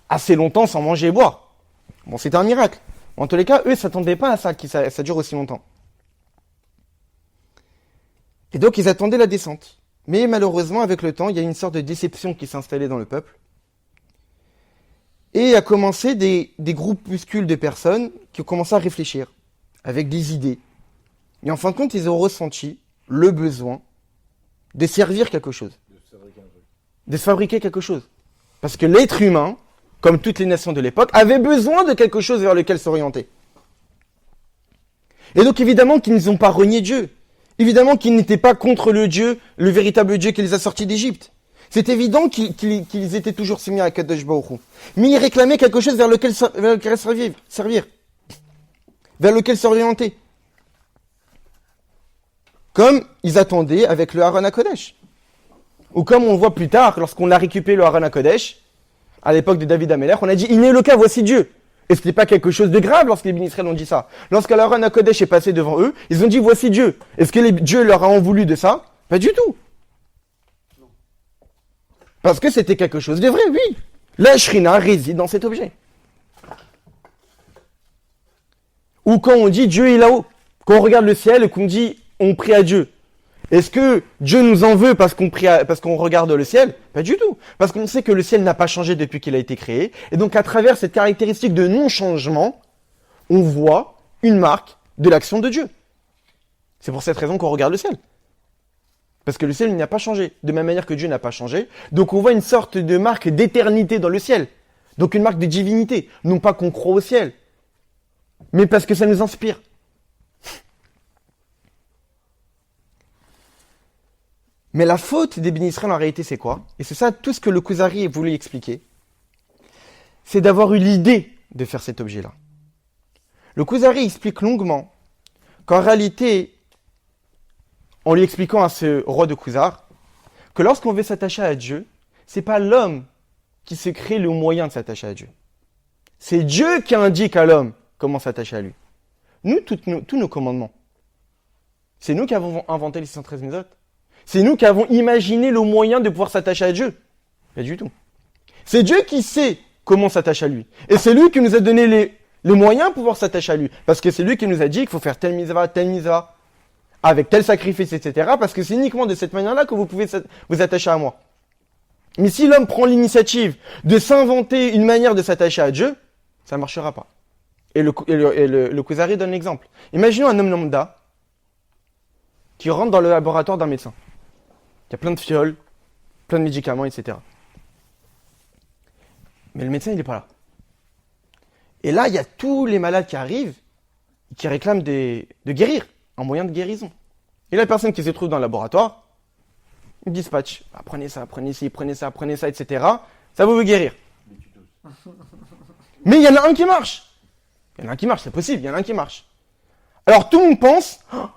assez longtemps sans manger et boire. Bon, c'était un miracle. En tous les cas, eux, ils s'attendaient pas à ça, que ça dure aussi longtemps. Et donc, ils attendaient la descente. Mais malheureusement, avec le temps, il y a une sorte de déception qui s'est installée dans le peuple. Et a commencé des groupuscules de personnes qui ont commencé à réfléchir, avec des idées. Et en fin de compte, ils ont ressenti le besoin de servir quelque chose. De se fabriquer quelque chose. Parce que l'être humain, comme toutes les nations de l'époque, avait besoin de quelque chose vers lequel s'orienter. Et donc évidemment qu'ils n'ont pas renié Dieu. Évidemment qu'ils n'étaient pas contre le Dieu, le véritable Dieu qui les a sortis d'Égypte. C'est évident qu'ils étaient toujours soumis à Kadosh Baruch Hu. Mais ils réclamaient quelque chose vers lequel servir. Vers lequel s'orienter. Comme ils attendaient avec le Aaron HaKodesh. Ou comme on voit plus tard, lorsqu'on a récupéré le Aaron HaKodesh, à l'époque de David Amelech, on a dit, il n'est le cas, voici Dieu. Et ce n'est pas quelque chose de grave lorsque les bénis Israël ont dit ça. Lorsque l'Aaron HaKodesh est passé devant eux, ils ont dit, voici Dieu. Est-ce que Dieu leur a en voulu de ça? Pas du tout. Parce que c'était quelque chose de vrai, oui. La Shrina réside dans cet objet. Ou quand on dit Dieu est là-haut, quand on regarde le ciel et qu'on dit on prie à Dieu, est-ce que Dieu nous en veut parce qu'on regarde le ciel? Pas du tout. Parce qu'on sait que le ciel n'a pas changé depuis qu'il a été créé. Et donc à travers cette caractéristique de non-changement, on voit une marque de l'action de Dieu. C'est pour cette raison qu'on regarde le ciel. Parce que le ciel n'a pas changé, de même manière que Dieu n'a pas changé. Donc on voit une sorte de marque d'éternité dans le ciel. Donc une marque de divinité. Non pas qu'on croit au ciel, mais parce que ça nous inspire. Mais la faute des bénis Israël en réalité c'est quoi? Et c'est ça tout ce que le Kuzari voulait expliquer. C'est d'avoir eu l'idée de faire cet objet-là. Le Kuzari explique longuement qu'en réalité, en lui expliquant à ce roi de Khuzar, que lorsqu'on veut s'attacher à Dieu, c'est pas l'homme qui se crée le moyen de s'attacher à Dieu. C'est Dieu qui indique à l'homme comment s'attacher à lui. Nous, tous nos commandements, c'est nous qui avons inventé les 613 mitzvot. C'est nous qui avons imaginé le moyen de pouvoir s'attacher à Dieu. Pas du tout. C'est Dieu qui sait comment s'attacher à lui. Et c'est lui qui nous a donné les moyens de pouvoir s'attacher à lui. Parce que c'est lui qui nous a dit qu'il faut faire telle mitzvah, avec tel sacrifice, etc. Parce que c'est uniquement de cette manière-là que vous pouvez vous attacher à moi. Mais si l'homme prend l'initiative de s'inventer une manière de s'attacher à Dieu, ça ne marchera pas. Et le Kuzari donne l'exemple. Imaginons un homme lambda qui rentre dans le laboratoire d'un médecin. Il y a plein de fioles, plein de médicaments, etc. Mais le médecin, il n'est pas là. Et là, il y a tous les malades qui arrivent et qui réclament de guérir, un moyen de guérison. Et la personne qui se trouve dans le laboratoire, il dispatch. Ah, prenez ça, prenez ci, prenez ça, etc. Ça va vous guérir. Mais il y en a un qui marche. Il y en a un qui marche, c'est possible, il y en a un qui marche. Alors tout le monde pense, oh,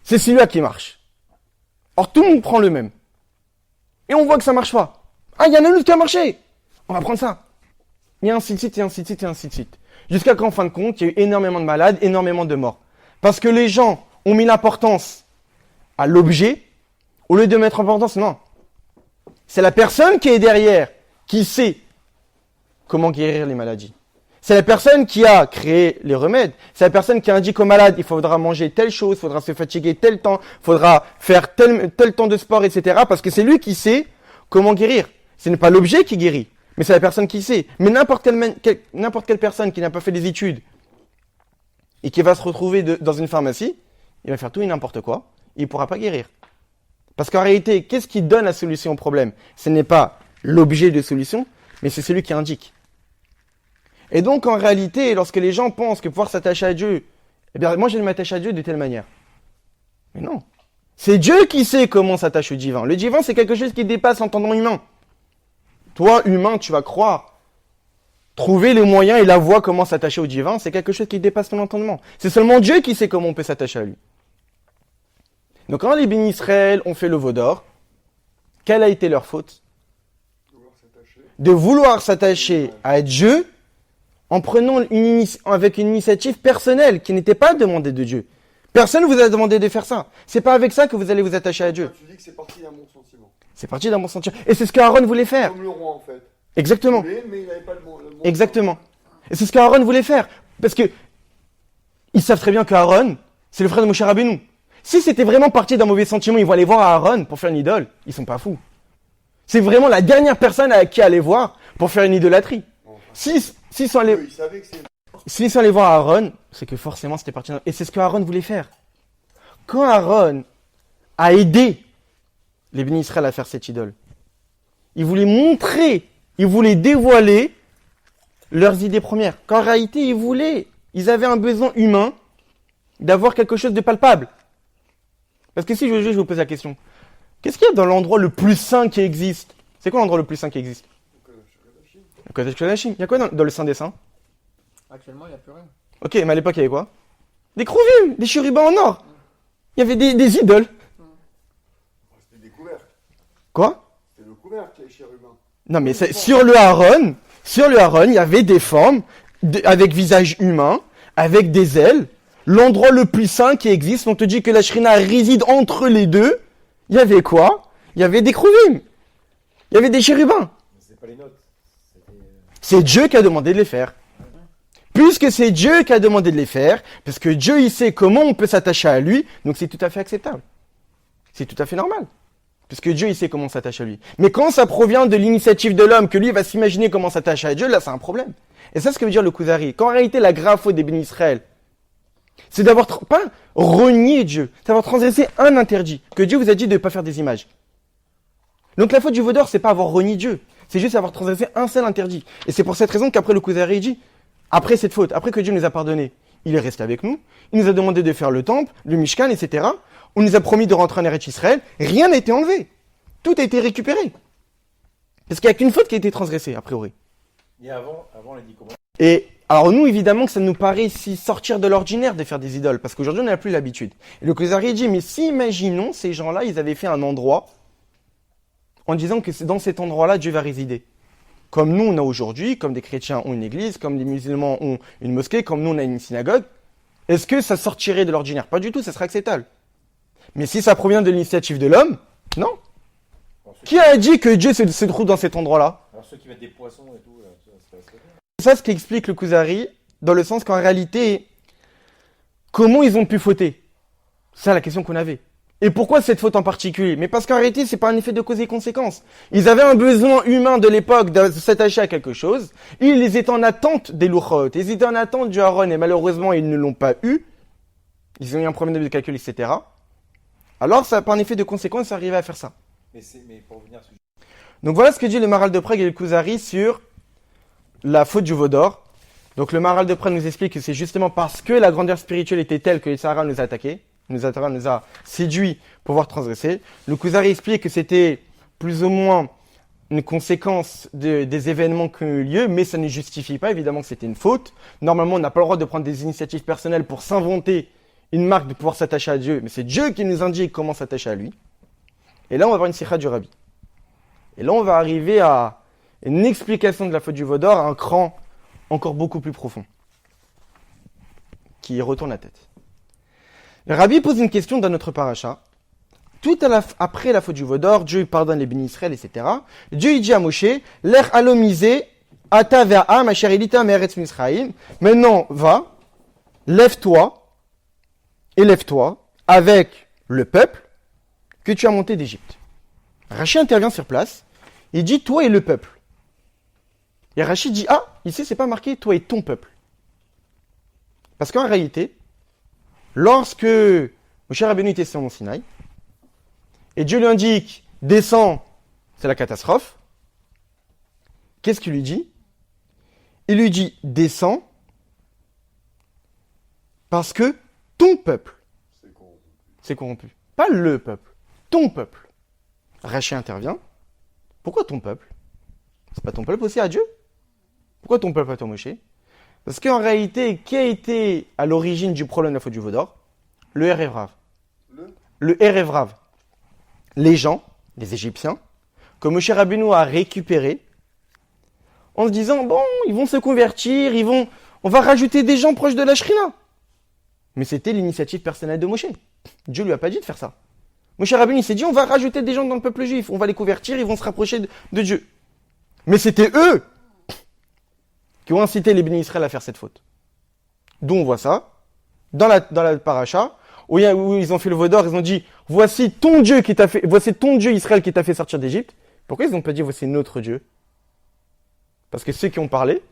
c'est celui-là qui marche. Alors tout le monde prend le même. Et on voit que ça marche pas. Ah, il y en a un autre qui a marché. On va prendre ça. Et ainsi de suite, et ainsi de suite, et ainsi de suite. Jusqu'à qu'en fin de compte, il y a eu énormément de malades, énormément de morts. Parce que les gens ont mis l'importance à l'objet, au lieu de mettre l'importance, non. C'est la personne qui est derrière, qui sait comment guérir les maladies. C'est la personne qui a créé les remèdes. C'est la personne qui indique aux malades, il faudra manger telle chose, il faudra se fatiguer tel temps, il faudra faire tel temps de sport, etc. Parce que c'est lui qui sait comment guérir. Ce n'est pas l'objet qui guérit, mais c'est la personne qui sait. Mais n'importe quelle personne qui n'a pas fait des études et qui va se retrouver dans une pharmacie, il va faire tout et n'importe quoi, et il ne pourra pas guérir. Parce qu'en réalité, qu'est-ce qui donne la solution au problème? Ce n'est pas l'objet de solution, mais c'est celui qui indique. Et donc, en réalité, lorsque les gens pensent que pouvoir s'attacher à Dieu, eh bien, moi, je vais m'attacher à Dieu de telle manière. Mais non. C'est Dieu qui sait comment s'attache au divin. Le divin, c'est quelque chose qui dépasse l'entendement humain. Toi, humain, tu vas croire. Trouver les moyens et la voie comment s'attacher au divin, c'est quelque chose qui dépasse ton entendement. C'est seulement Dieu qui sait comment on peut s'attacher à lui. Donc, quand les bénis Israël ont fait le veau d'or, quelle a été leur faute? De vouloir s'attacher à Dieu en prenant avec une initiative personnelle qui n'était pas demandée de Dieu. Personne ne vous a demandé de faire ça. C'est pas avec ça que vous allez vous attacher à Dieu. Tu dis que c'est parti d'un bon sentiment. C'est parti d'un bon sentiment. Et c'est ce qu'Aaron voulait faire. Comme le roi en fait. Exactement. Mais il n'avait pas le bon Exactement. Et c'est ce qu'Aaron voulait faire. Parce que ils savent très bien qu'Aaron, c'est le frère de Moshe Rabbeinu. Si c'était vraiment parti d'un mauvais sentiment, ils vont aller voir Aaron pour faire une idole. Ils sont pas fous. C'est vraiment la dernière personne à qui aller voir pour faire une idolâtrie. S'ils sont allés voir Aaron, c'est que forcément c'était parti. Et c'est ce que Aaron voulait faire. Quand Aaron a aidé les bénis Israël à faire cette idole, il voulait montrer, il voulait dévoiler leurs idées premières. Qu'en réalité, ils avaient un besoin humain d'avoir quelque chose de palpable. Parce que si je vous pose la question, qu'est-ce qu'il y a dans l'endroit le plus saint qui existe? C'est quoi l'endroit le plus saint qui existe? Le Kodesh Kodashim. Il y a quoi dans le Saint des Saints? Actuellement, il n'y a plus rien. Ok, mais à l'époque, il y avait quoi? Des chérubins, des chérubins en or. Il y avait des idoles. C'était des couvercles. Quoi? C'était le couvercle, les chérubins. Non, mais sur le Aaron, il y avait des formes avec visage humain, avec des ailes. L'endroit le plus saint qui existe, on te dit que la Shrina réside entre les deux. Il y avait quoi? Il y avait des chérubins. Il y avait des chérubins. C'est pas les notes. C'est Dieu qui a demandé de les faire. Puisque c'est Dieu qui a demandé de les faire, parce que Dieu, il sait comment on peut s'attacher à lui, donc c'est tout à fait acceptable. C'est tout à fait normal. Puisque Dieu, il sait comment on s'attache à lui. Mais quand ça provient de l'initiative de l'homme, que lui va s'imaginer comment s'attacher à Dieu, là, c'est un problème. Et ça, c'est ce que veut dire le Kuzari. Qu'en réalité, la grave faute des bénis Israël, c'est d'avoir, pas renié Dieu, c'est d'avoir transgressé un interdit, que Dieu vous a dit de ne pas faire des images. Donc la faute du veau d'or, c'est pas avoir renié Dieu, c'est juste avoir transgressé un seul interdit. Et c'est pour cette raison qu'après le Kuzari dit, après cette faute, après que Dieu nous a pardonné, il est resté avec nous, il nous a demandé de faire le temple, le Mishkan, etc. On nous a promis de rentrer en Eretz Israël, rien n'a été enlevé. Tout a été récupéré. Parce qu'il n'y a qu'une faute qui a été transgressée, a priori. Et avant les 10 commandements. Et alors nous, évidemment, que ça nous paraît si sortir de l'ordinaire de faire des idoles, parce qu'aujourd'hui, on n'a plus l'habitude. Et le Kuzari dit, mais si, imaginons, ces gens-là, ils avaient fait un endroit, en disant que c'est dans cet endroit-là, Dieu va résider. Comme nous, on a aujourd'hui, comme des chrétiens ont une église, comme des musulmans ont une mosquée, comme nous, on a une synagogue. Est-ce que ça sortirait de l'ordinaire? Pas du tout, ça serait acceptable. Mais si ça provient de l'initiative de l'homme, non. Qui a dit que Dieu se trouve dans cet endroit-là? Alors ceux qui mettent des poissons et tout, c'est Ça, ce qu'explique le Kuzari, dans le sens qu'en réalité, comment ils ont pu fauter? C'est ça la question qu'on avait. Et pourquoi cette faute en particulier? Mais parce qu'en réalité, c'est pas un effet de cause et conséquence. Ils avaient un besoin humain de l'époque de s'attacher à quelque chose. Ils étaient en attente des louchot. Ils étaient en attente du Aaron et malheureusement, ils ne l'ont pas eu. Ils ont eu un problème de calcul, etc. Alors, ça, par un effet de conséquence, ça arrivait à faire ça. Mais pour revenir sur... Donc voilà ce que dit le Maharal de Prague et le Kuzari sur la faute du veau d'or. Donc le Maharal de Prague nous explique que c'est justement parce que la grandeur spirituelle était telle que Sarah nous a attaqués, nous a séduits pour pouvoir transgresser. Le Kuzari explique que c'était plus ou moins une conséquence des événements qui ont eu lieu, mais ça ne justifie pas évidemment que c'était une faute. Normalement, on n'a pas le droit de prendre des initiatives personnelles pour s'inventer une marque de pouvoir s'attacher à Dieu, mais c'est Dieu qui nous indique comment s'attacher à lui. Et là, on va avoir une sikha du Rabbi. Et là, on va arriver à une explication de la faute du veau d'or à un cran encore beaucoup plus profond, qui retourne la tête. Le Rabbi pose une question dans notre paracha. Après la faute du veau d'or, Dieu pardonne les bénis Israël, etc. Dieu il dit à Moshe, l'er alomisé, ata ve'a ma chère elita me'eretz Misraïm. Maintenant, va, lève-toi avec le peuple que tu as monté d'Égypte. Rachi intervient sur place. Il dit, toi et le peuple. Et Rachi dit, ici c'est pas marqué toi et ton peuple. Parce qu'en réalité, lorsque Moshe Rabbeinu était sur le mont Sinaï, et Dieu lui indique, descends, c'est la catastrophe, qu'est-ce qu'il lui dit? Il lui dit, descends, parce que ton peuple s'est corrompu. Pas le peuple, ton peuple. Rachi intervient. Pourquoi ton peuple? C'est pas ton peuple aussi à Dieu? Pourquoi ton peuple à toi, Moshe? Parce qu'en réalité, qui a été à l'origine du problème de la faute du veau d'or? Le Erev Rav. Le Erev Rav. Les gens, les Égyptiens, que Moshe Rabbeinu a récupérés en se disant, bon, ils vont se convertir, on va rajouter des gens proches de la Shrina. Mais c'était l'initiative personnelle de Moshe. Dieu lui a pas dit de faire ça. Moshe Rabbeinu s'est dit, on va rajouter des gens dans le peuple juif, on va les convertir, ils vont se rapprocher de Dieu. Mais c'était eux qui ont incité les bénis Israël à faire cette faute. D'où on voit ça, dans la paracha, où ils ont fait le veau d'or, ils ont dit, voici ton Dieu Israël qui t'a fait sortir d'Égypte. Pourquoi ils n'ont pas dit, voici notre Dieu? Parce que ceux qui ont parlé,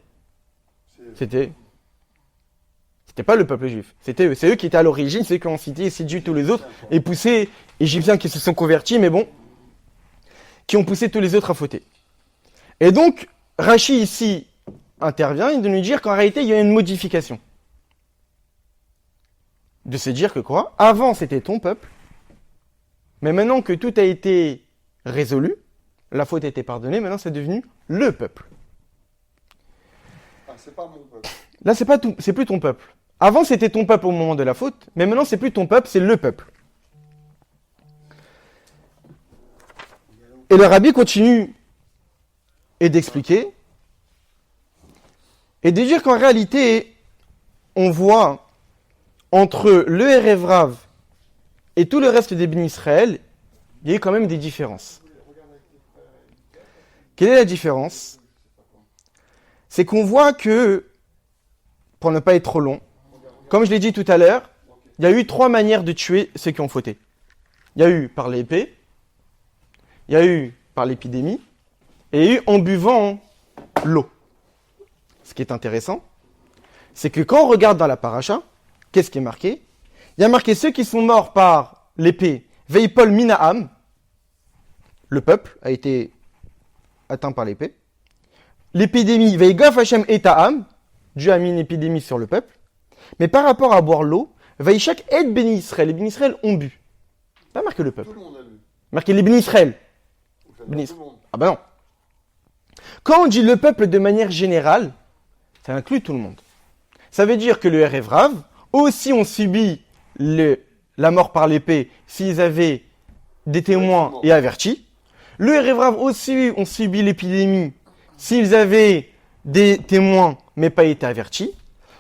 c'était pas le peuple juif. C'est eux qui étaient à l'origine, ceux qui ont cité et séduit tous les autres, et poussé, Égyptiens qui se sont convertis, mais bon, qui ont poussé tous les autres à fauter. Et donc, Rachi ici intervient et de nous dire qu'en réalité, il y a une modification. De se dire que quoi? Avant, c'était ton peuple, mais maintenant que tout a été résolu, la faute a été pardonnée, maintenant c'est devenu le peuple. C'est pas mon peuple. Là, c'est plus ton peuple. Avant, c'était ton peuple au moment de la faute, mais maintenant, c'est plus ton peuple, c'est le peuple. Et le Rabbi continue et d'expliquer et de dire qu'en réalité, on voit entre le Erev Rav et tout le reste des bénis Israël, il y a eu quand même des différences. Quelle est la différence? C'est qu'on voit que, pour ne pas être trop long, comme je l'ai dit tout à l'heure, il y a eu 3 manières de tuer ceux qui ont fauté. Il y a eu par l'épée, il y a eu par l'épidémie, et il y a eu en buvant l'eau. Ce qui est intéressant, c'est que quand on regarde dans la paracha, qu'est-ce qui est marqué? Il y a marqué ceux qui sont morts par l'épée, Veipol Minaam, le peuple a été atteint par l'épée. L'épidémie, Veigaf Hashem Etaam, Dieu a mis une épidémie sur le peuple. Mais par rapport à boire l'eau, Veishak et Béni Israël, les Béni Israël ont bu. Pas marqué le peuple. Tout le monde a lu. Marqué les Béni Israël. Tout Béni le monde. Ah ben non. Quand on dit le peuple de manière générale, ça inclut tout le monde. Ça veut dire que le Erev Rav aussi ont subi la mort par l'épée s'ils avaient des témoins et avertis. Le Erev Rav aussi ont subi l'épidémie s'ils avaient des témoins mais pas été avertis.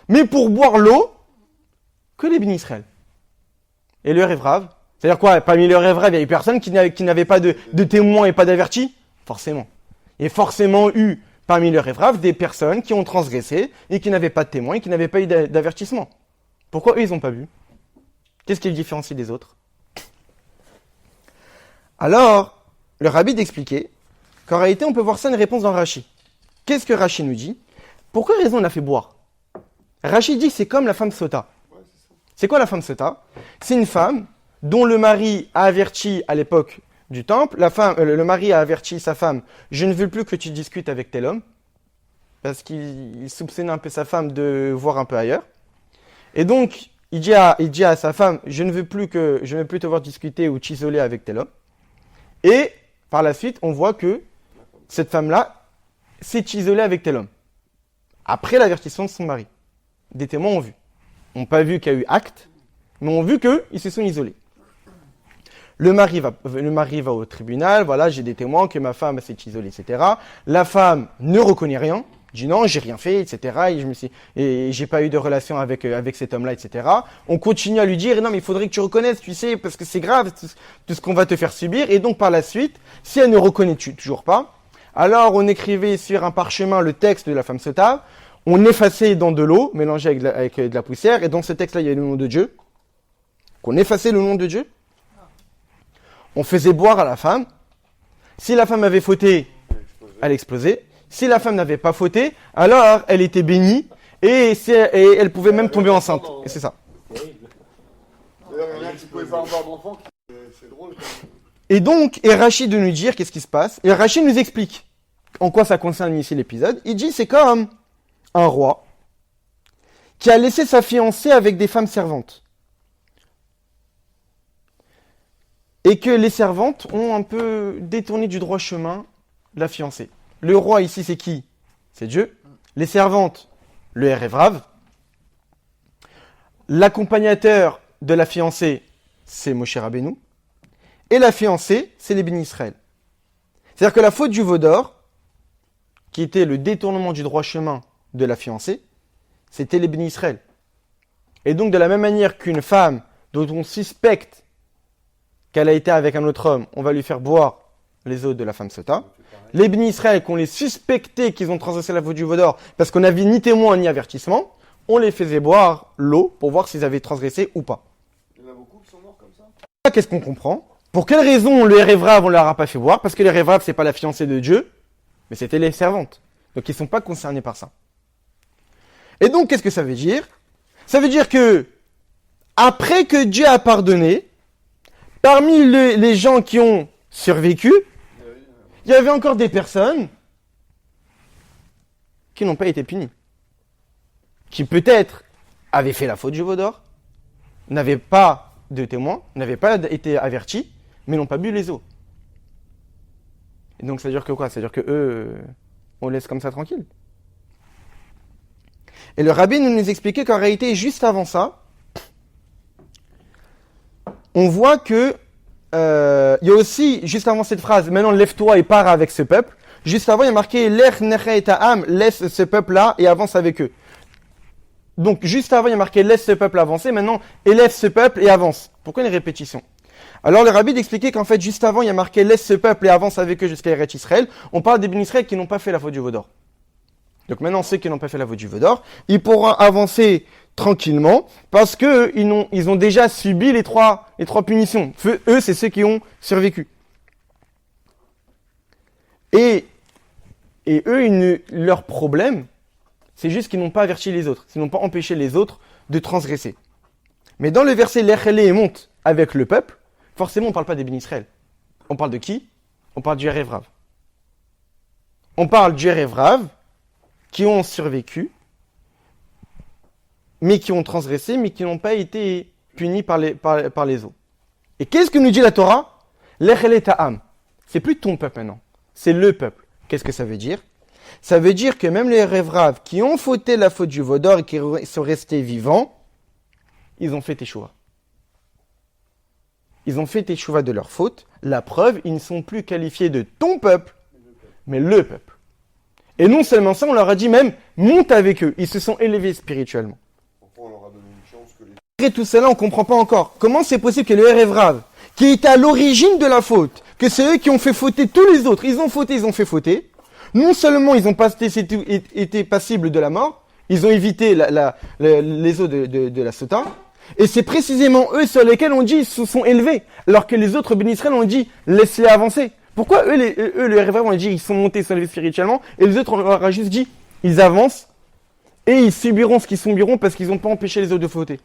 Mais pour boire l'eau, que les bénis Israël. Et le Erev Rav, c'est-à-dire quoi? Parmi le Erev Rav, il y a eu personne qui n'avait pas de témoins et pas d'avertis? Forcément. Il y a forcément eu parmi le Erev Rav des personnes qui ont transgressé et qui n'avaient pas de témoins et qui n'avaient pas eu d'avertissement. Pourquoi eux, ils n'ont pas bu? Qu'est-ce qui le différencie des autres? Alors, le rabbi d'expliquer qu'en réalité, on peut voir ça une réponse dans Rashi. Qu'est-ce que Rashi nous dit? Pour quelle raison on l'a fait boire? Rashi dit que c'est comme la femme sota. C'est quoi la femme sota? C'est une femme dont le mari a averti à l'époque du temple, le mari a averti sa femme, je ne veux plus que tu discutes avec tel homme, parce qu'il soupçonnait un peu sa femme de voir un peu ailleurs. Et donc, il dit à sa femme, je ne veux plus te voir discuter ou t'isoler avec tel homme. Et par la suite, on voit que cette femme-là s'est isolée avec tel homme. Après l'avertissement de son mari. Des témoins ont vu. Ils n'ont pas vu qu'il y a eu acte, mais ont vu qu'ils se sont isolés. Le mari va au tribunal, voilà, j'ai des témoins que ma femme s'est isolée, etc. La femme ne reconnaît rien, dit non, j'ai rien fait, etc. Et j'ai pas eu de relation avec cet homme-là, etc. On continue à lui dire, non, mais il faudrait que tu reconnaisses, tu sais, parce que c'est grave, tout ce qu'on va te faire subir. Et donc, par la suite, si elle ne reconnaît toujours pas, alors on écrivait sur un parchemin le texte de la femme sota, on effaçait dans de l'eau, mélangée avec de la poussière, et dans ce texte-là, il y avait le nom de Dieu. Qu'on effaçait le nom de Dieu. On faisait boire à la femme. Si la femme avait fauté, elle explosait. Si la femme n'avait pas fauté, alors elle était bénie et elle pouvait même tomber enceinte. Et c'est ça. D'ailleurs, il y en a qui ne pouvaient pas avoir d'enfant. C'est drôle. Et donc, Rachid de nous dire qu'est-ce qui se passe. Et Rachid nous explique en quoi ça concerne ici l'épisode. Il dit c'est comme un roi qui a laissé sa fiancée avec des femmes servantes. Et que les servantes ont un peu détourné du droit chemin la fiancée. Le roi ici, c'est qui? C'est Dieu. Les servantes, le Erevrav. L'accompagnateur de la fiancée, c'est Moshe Rabbeinu. Et la fiancée, c'est les bénis Israël. C'est-à-dire que la faute du veau d'or, qui était le détournement du droit chemin de la fiancée, c'était les bénis Israël. Et donc, de la même manière qu'une femme dont on suspecte qu'elle a été avec un autre homme, on va lui faire boire les eaux de la femme sota. Les bénis Israël, qu'on les suspectait qu'ils ont transgressé la faute du veau d'or, parce qu'on n'avait ni témoin ni avertissement, on les faisait boire l'eau pour voir s'ils avaient transgressé ou pas. Il y en a beaucoup qui sont morts comme ça. Qu'est-ce qu'on comprend? Pour quelle raison le Erevrav, on ne leur a pas fait boire? Parce que les Erevrav, c'est pas la fiancée de Dieu, mais c'était les servantes. Donc ils ne sont pas concernés par ça. Et donc, qu'est-ce que ça veut dire? Ça veut dire que, après que Dieu a pardonné, parmi les gens qui ont survécu, il y avait encore des personnes qui n'ont pas été punies. Qui peut-être avaient fait la faute du veau d'or, n'avaient pas de témoins, n'avaient pas été avertis, mais n'ont pas bu les eaux. Et donc ça veut dire que quoi? Ça veut dire que eux, on laisse comme ça tranquille. Et le rabbin nous expliquait qu'en réalité, juste avant ça, on voit que il y a aussi, juste avant cette phrase, maintenant lève-toi et pars avec ce peuple. Juste avant, il y a marqué Lech necha et ta'am, laisse ce peuple-là et avance avec eux. Donc, juste avant, il y a marqué laisse ce peuple avancer. Maintenant, élève ce peuple et avance. Pourquoi une répétition? Alors, le rabbi d'expliquer qu'en fait, juste avant, il y a marqué laisse ce peuple et avance avec eux jusqu'à Eretz Israël. On parle des bénis Israël qui n'ont pas fait la faute du veau d'or. Donc maintenant, ceux qui n'ont pas fait la faute du veau d'or, ils pourront avancer tranquillement parce que ils ont déjà subi les trois punitions. Eux, c'est ceux qui ont survécu. Et eux, leur problème, c'est juste qu'ils n'ont pas averti les autres, ils n'ont pas empêché les autres de transgresser. Mais dans le verset l'Echele monte avec le peuple, forcément on ne parle pas des bénis Israël. On parle de qui? On parle du Erevrav. On parle du Erevrav qui ont survécu, mais qui ont transgressé, mais qui n'ont pas été punis par les eaux. Et qu'est-ce que nous dit la Torah? L'Echele ta'am. C'est plus ton peuple maintenant, c'est le peuple. Qu'est-ce que ça veut dire? Ça veut dire que même les Erevrav qui ont fauté la faute du veau d'or et qui sont restés vivants, ils ont fait teshuva. Ils ont fait teshuva de leur faute. La preuve, ils ne sont plus qualifiés de ton peuple, mais le peuple. Et non seulement ça, on leur a dit même, monte avec eux. Ils se sont élevés spirituellement. Pourquoi on leur a donné une chance que les... Après tout cela, on ne comprend pas encore. Comment c'est possible que le Erevrav, qui était à l'origine de la faute, que c'est eux qui ont fait fauter tous les autres, ils ont fait fauter, non seulement ils n'ont pas été passibles de la mort, ils ont évité les eaux de la sota, Et c'est précisément eux sur lesquels on dit ils se sont élevés, alors que les autres bénis Israël ont dit laisse-les avancer. Pourquoi eux, les Hébreux, on a dit ils sont montés, ils sont élevés spirituellement, et les autres, on leur a juste dit ils avancent, et ils subiront ce qu'ils subiront parce qu'ils n'ont pas empêché les autres de fauter.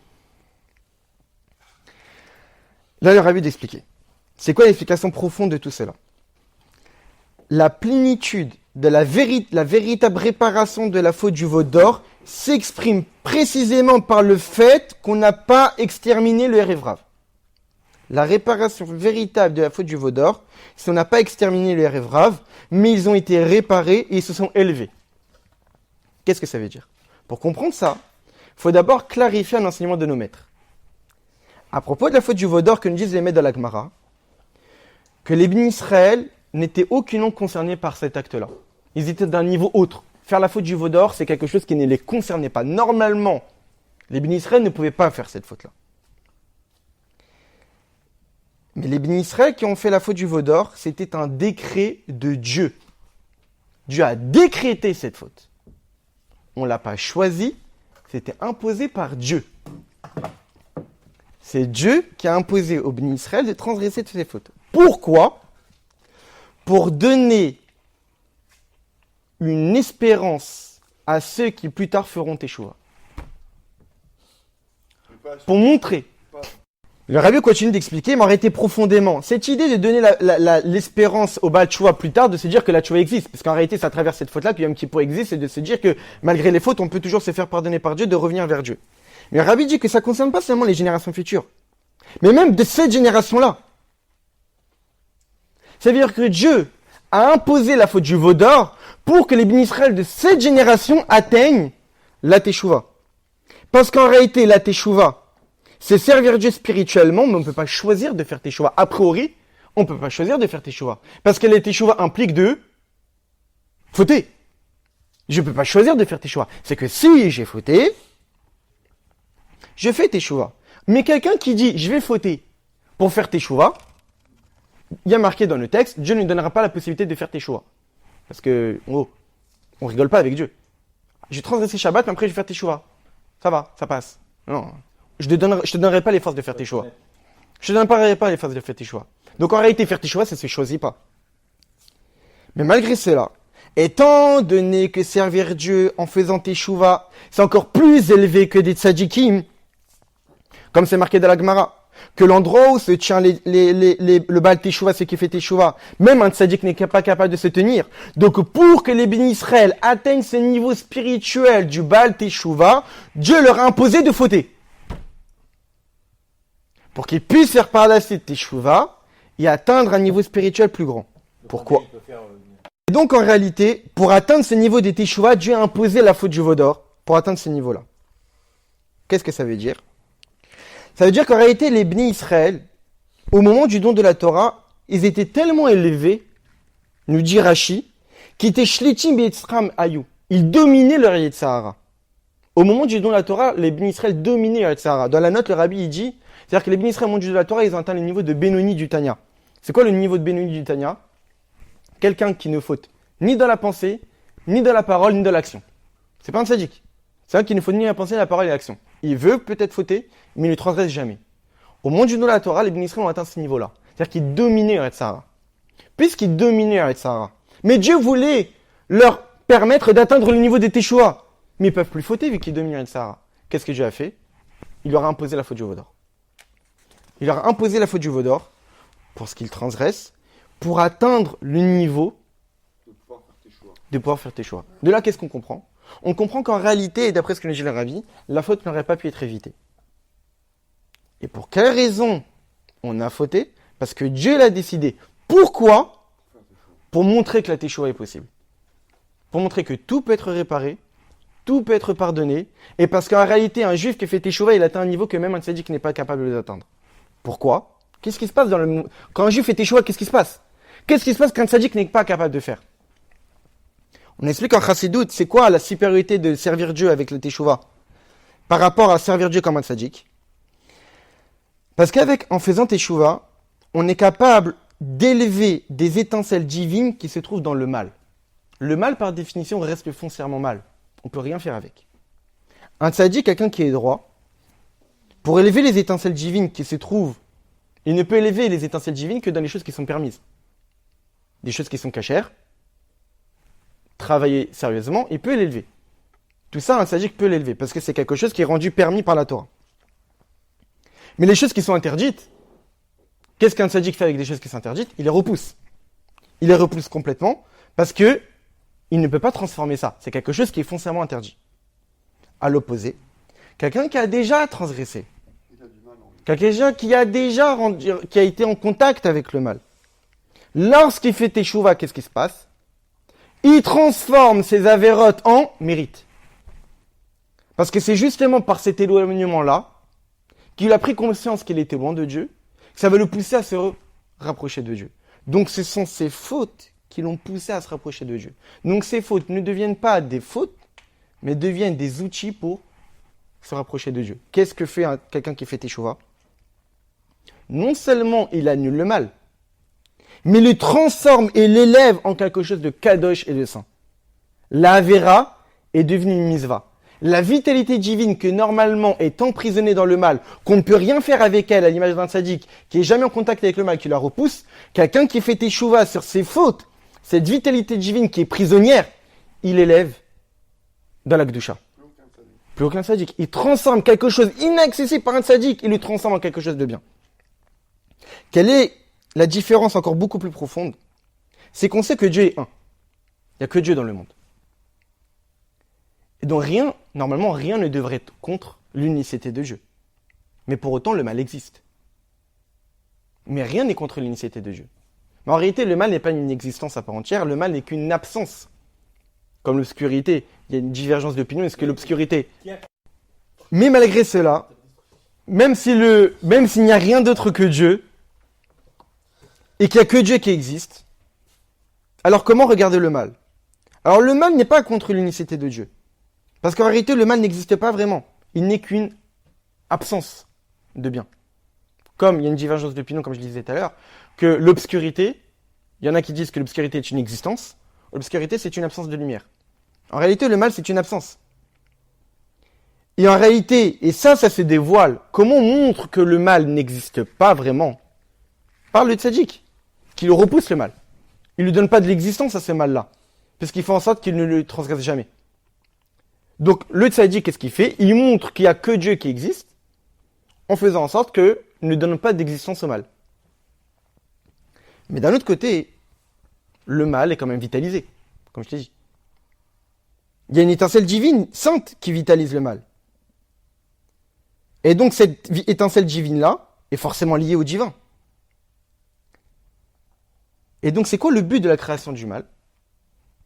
Là, il aurait dû d'expliquer. C'est quoi l'explication profonde de tout cela? La plénitude de la véritable réparation de la faute du veau d'or s'exprime précisément par le fait qu'on n'a pas exterminé le Erev-Rav. La réparation véritable de la faute du veau d'or, c'est qu'on n'a pas exterminé le Erev-Rav, mais ils ont été réparés et ils se sont élevés. Qu'est-ce que ça veut dire? Pour comprendre ça, il faut d'abord clarifier un enseignement de nos maîtres. À propos de la faute du veau d'or que nous disent les maîtres de la Gemara, que les bénis Israël n'étaient aucunement concernés par cet acte-là. Ils étaient d'un niveau autre. Faire la faute du veau d'or, c'est quelque chose qui ne les concernait pas. Normalement, les bénis Israël ne pouvaient pas faire cette faute-là. Mais les bénis Israël qui ont fait la faute du veau d'or, c'était un décret de Dieu. Dieu a décrété cette faute. On ne l'a pas choisi, c'était imposé par Dieu. C'est Dieu qui a imposé aux bénis Israël de transgresser toutes ces fautes. Pourquoi? Pour donner une espérance à ceux qui plus tard feront teshuva. Pour montrer. Le Rabbi continue d'expliquer, mais arrêtez profondément. Cette idée de donner l'espérance au Baal Teshuva plus tard, de se dire que la Teshuva existe, parce qu'en réalité, c'est à travers cette faute-là que Yom Kippour existe, et de se dire que malgré les fautes, on peut toujours se faire pardonner par Dieu, de revenir vers Dieu. Mais le Rabbi dit que ça ne concerne pas seulement les générations futures, mais même de cette génération-là. Ça veut dire que Dieu a imposé la faute du veau d'or pour que les bénis Israël de cette génération atteignent la Teshuva. Parce qu'en réalité, la Teshuva, c'est servir Dieu spirituellement, mais on ne peut pas choisir de faire Teshuva. A priori, on ne peut pas choisir de faire Teshuva. Parce que les Teshuva impliquent de fauter. Je ne peux pas choisir de faire Teshuva. C'est que si j'ai fauté, je fais Teshuva. Mais quelqu'un qui dit, je vais fauter pour faire Teshuva, il y a marqué dans le texte, Dieu ne lui donnera pas la possibilité de faire Teshuva. Parce que, on rigole pas avec Dieu. Je vais transgresser Shabbat, mais après je vais faire Teshuva. Ça va, ça passe. Non. Je te donnerai pas les forces de faire Teshuva. Je te donnerai pas les forces de faire Teshuva. Donc en réalité, faire Teshuva, ça se choisit pas. Mais malgré cela, étant donné que servir Dieu en faisant Teshuva, c'est encore plus élevé que des tzadikim, comme c'est marqué dans la Gemara, que l'endroit où se tient le Baal Teshuva, c'est qui fait Teshuva, même un tzadik n'est pas capable de se tenir. Donc pour que les bénis Israël atteignent ce niveau spirituel du Baal Teshuva, Dieu leur a imposé de fauter. Pour qu'ils puissent faire par la suite Teshuva et atteindre un niveau spirituel plus grand. Pourquoi? Et donc en réalité, pour atteindre ce niveau de Teshuva, Dieu a imposé la faute du veau d'or pour atteindre ce niveau-là. Qu'est-ce que ça veut dire? Ça veut dire qu'en réalité, les bénis Israël, au moment du don de la Torah, ils étaient tellement élevés, nous dit Rashi, qu'ils étaient shlitim be'etzram ayu. Ils dominaient leur Yetzer Hara. Au moment du don de la Torah, les bénis Israël dominaient leur Yetzer Hara. Dans la note, le Rabbi, il dit, c'est-à-dire que les bénis Israël, au moment du don de la Torah, ils ont atteint le niveau de Benoni du Tanya. C'est quoi le niveau de Benoni du Tanya? Quelqu'un qui ne faute ni dans la pensée, ni dans la parole, ni dans l'action. C'est pas un tzaddik. C'est un qui ne faute ni dans la pensée, ni dans la parole, ni dans l'action. Il veut peut-être fauter, mais il ne transgresse jamais. Au moment du don de la Torah, les bénis Israël ont atteint ce niveau-là. C'est-à-dire qu'ils dominaient leur Yetzer Hara. Puisqu'ils dominaient leur Yetzer Hara. Mais Dieu voulait leur permettre d'atteindre le niveau des Teshuva. Mais ils ne peuvent plus fauter vu qu'ils dominent leur Yetzer Hara. Qu'est-ce que Dieu a fait? Il leur a imposé la faute du veau d'or. Il leur a imposé la faute du veau d'or pour ce qu'ils transgressent, pour atteindre le niveau de pouvoir faire Teshuva. De là, qu'est-ce qu'on comprend? On comprend qu'en réalité, et d'après ce que nous dit le Rabbi, la faute n'aurait pas pu être évitée. Et pour quelle raison on a fauté? Parce que Dieu l'a décidé. Pourquoi? Pour montrer que la Teshuva est possible. Pour montrer que tout peut être réparé, tout peut être pardonné, et parce qu'en réalité, un juif qui fait Teshuva, il atteint un niveau que même un tzaddik n'est pas capable d'atteindre. Pourquoi? Qu'est-ce qui se passe quand un juif fait Teshuva, qu'est-ce qui se passe? Qu'est-ce qui se passe qu'un tzaddik n'est pas capable de faire? On explique en Chassidut, c'est quoi la supériorité de servir Dieu avec le Teshuva par rapport à servir Dieu comme un tzaddik? Parce qu'en faisant Teshuva, on est capable d'élever des étincelles divines qui se trouvent dans le mal. Le mal, par définition, reste foncièrement mal. On ne peut rien faire avec. Un tzaddik, quelqu'un qui est droit, pour élever les étincelles divines qui se trouvent, il ne peut élever les étincelles divines que dans les choses qui sont permises. Des choses qui sont cachères, travailler sérieusement, il peut l'élever. Tout ça, un tzaddik peut l'élever, parce que c'est quelque chose qui est rendu permis par la Torah. Mais les choses qui sont interdites, qu'est-ce qu'un tzaddik fait avec des choses qui sont interdites? Il les repousse. Il les repousse complètement, parce que il ne peut pas transformer ça. C'est quelque chose qui est foncièrement interdit. À l'opposé, quelqu'un qui a déjà transgressé, quelqu'un qui a été en contact avec le mal, lorsqu'il fait teshuva, qu'est-ce qui se passe? Il transforme ses avérotes en mérite. Parce que c'est justement par cet éloignement-là qu'il a pris conscience qu'il était loin de Dieu, que ça va le pousser à se rapprocher de Dieu. Donc ce sont ses fautes qui l'ont poussé à se rapprocher de Dieu. Donc ces fautes ne deviennent pas des fautes, mais deviennent des outils pour se rapprocher de Dieu. Qu'est-ce que fait quelqu'un qui fait teshuva? Non seulement il annule le mal, mais le transforme et l'élève en quelque chose de kadosh et de saint. La Avera est devenue une misva. La vitalité divine que normalement est emprisonnée dans le mal, qu'on ne peut rien faire avec elle, à l'image d'un tzaddik, qui est jamais en contact avec le mal, qui la repousse, quelqu'un qui fait teshuva sur ses fautes, cette vitalité divine qui est prisonnière, il élève dans la Gdusha. Plus aucun tzaddik. Il transforme quelque chose inaccessible par un tzaddik, il le transforme en quelque chose de bien. Quelle est la différence encore beaucoup plus profonde? C'est qu'on sait que Dieu est un. Il n'y a que Dieu dans le monde. Et donc normalement rien ne devrait être contre l'unicité de Dieu. Mais pour autant, le mal existe. Mais rien n'est contre l'unicité de Dieu. Mais en réalité, le mal n'est pas une existence à part entière, le mal n'est qu'une absence. Comme l'obscurité, il y a une divergence d'opinion, est-ce que l'obscurité... Mais malgré cela, même s'il n'y a rien d'autre que Dieu, et qu'il n'y a que Dieu qui existe, alors comment regarder le mal? Alors le mal n'est pas contre l'unicité de Dieu. Parce qu'en réalité, le mal n'existe pas vraiment. Il n'est qu'une absence de bien. Comme il y a une divergence d'opinion, comme je disais tout à l'heure, que l'obscurité, il y en a qui disent que l'obscurité est une existence, l'obscurité c'est une absence de lumière. En réalité, le mal c'est une absence. Et en réalité, et ça se dévoile, comment on montre que le mal n'existe pas vraiment? Par le tzaddik, qui le repousse le mal. Il ne lui donne pas de l'existence à ce mal-là, parce qu'il fait en sorte qu'il ne le transgresse jamais. Donc le tzaddik, qu'est-ce qu'il fait? Il montre qu'il n'y a que Dieu qui existe, en faisant en sorte qu'il ne donne pas d'existence au mal. Mais d'un autre côté, le mal est quand même vitalisé, comme je t'ai dit. Il y a une étincelle divine, sainte, qui vitalise le mal. Et donc cette étincelle divine-là est forcément liée au divin. Et donc c'est quoi le but de la création du mal?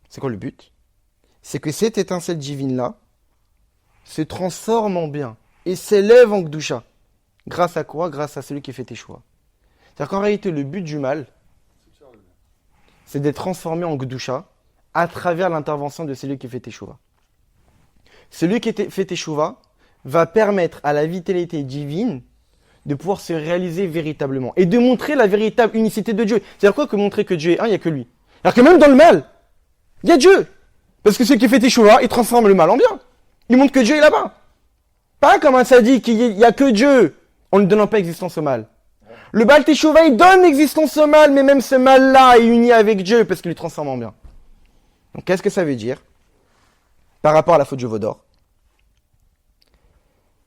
C'est quoi le but? C'est que cette étincelle divine-là se transforme en bien et s'élève en Gdusha. Grâce à quoi? Grâce à celui qui fait teshuva. C'est-à-dire qu'en réalité, le but du mal, c'est d'être transformé en Gdusha à travers l'intervention de celui qui fait teshuva. Celui qui fait teshuva va permettre à la vitalité divine de pouvoir se réaliser véritablement et de montrer la véritable unicité de Dieu. C'est-à-dire quoi que montrer que Dieu est un, il n'y a que lui. Alors que même dans le mal, il y a Dieu. Parce que celui qui fait teshuva, il transforme le mal en bien. Il montre que Dieu est là-bas. Pas comme un tzaddik, il n'y a que Dieu, en ne donnant pas existence au mal. Le Baal Teshuva, il donne existence au mal, mais même ce mal-là est uni avec Dieu parce qu'il le transforme en bien. Donc qu'est-ce que ça veut dire par rapport à la faute du veau d'or?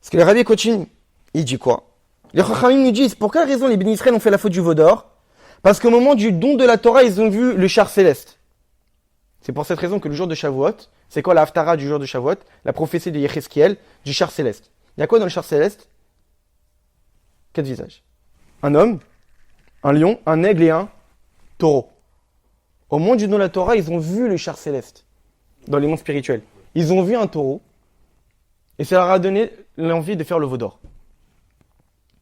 Parce que le Rabbi continue, il dit quoi? Les Chachamim nous disent, pour quelle raison les bénis Israël ont fait la faute du veau d'or? Parce qu'au moment du don de la Torah, ils ont vu le char céleste. C'est pour cette raison que le jour de Shavuot, c'est quoi la haftara du jour de Shavuot? La prophétie de Yechezkiel du char céleste. Il y a quoi dans le char céleste? 4 visages. Un homme, un lion, un aigle et un taureau. Au moment du don de la Torah, ils ont vu le char céleste dans les mondes spirituels. Ils ont vu un taureau et ça leur a donné l'envie de faire le veau d'or.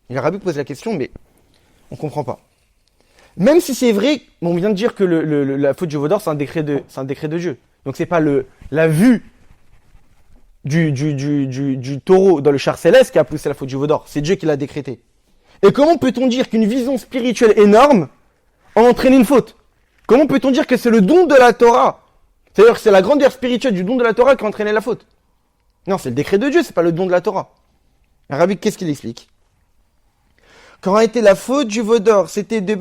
Et le Rabbi pose la question, mais on ne comprend pas. Même si c'est vrai, on vient de dire que la faute du veau d'or, c'est un décret de Dieu. Donc c'est pas la vue du taureau dans le char céleste qui a poussé la faute du veau d'or. C'est Dieu qui l'a décrété. Et comment peut-on dire qu'une vision spirituelle énorme a entraîné une faute? Comment peut-on dire que c'est le don de la Torah? C'est-à-dire que c'est la grandeur spirituelle du don de la Torah qui a entraîné la faute? Non, c'est le décret de Dieu, c'est pas le don de la Torah. Rabbi, qu'est-ce qu'il explique? Qu'en réalité, la faute du veau d'or, c'était de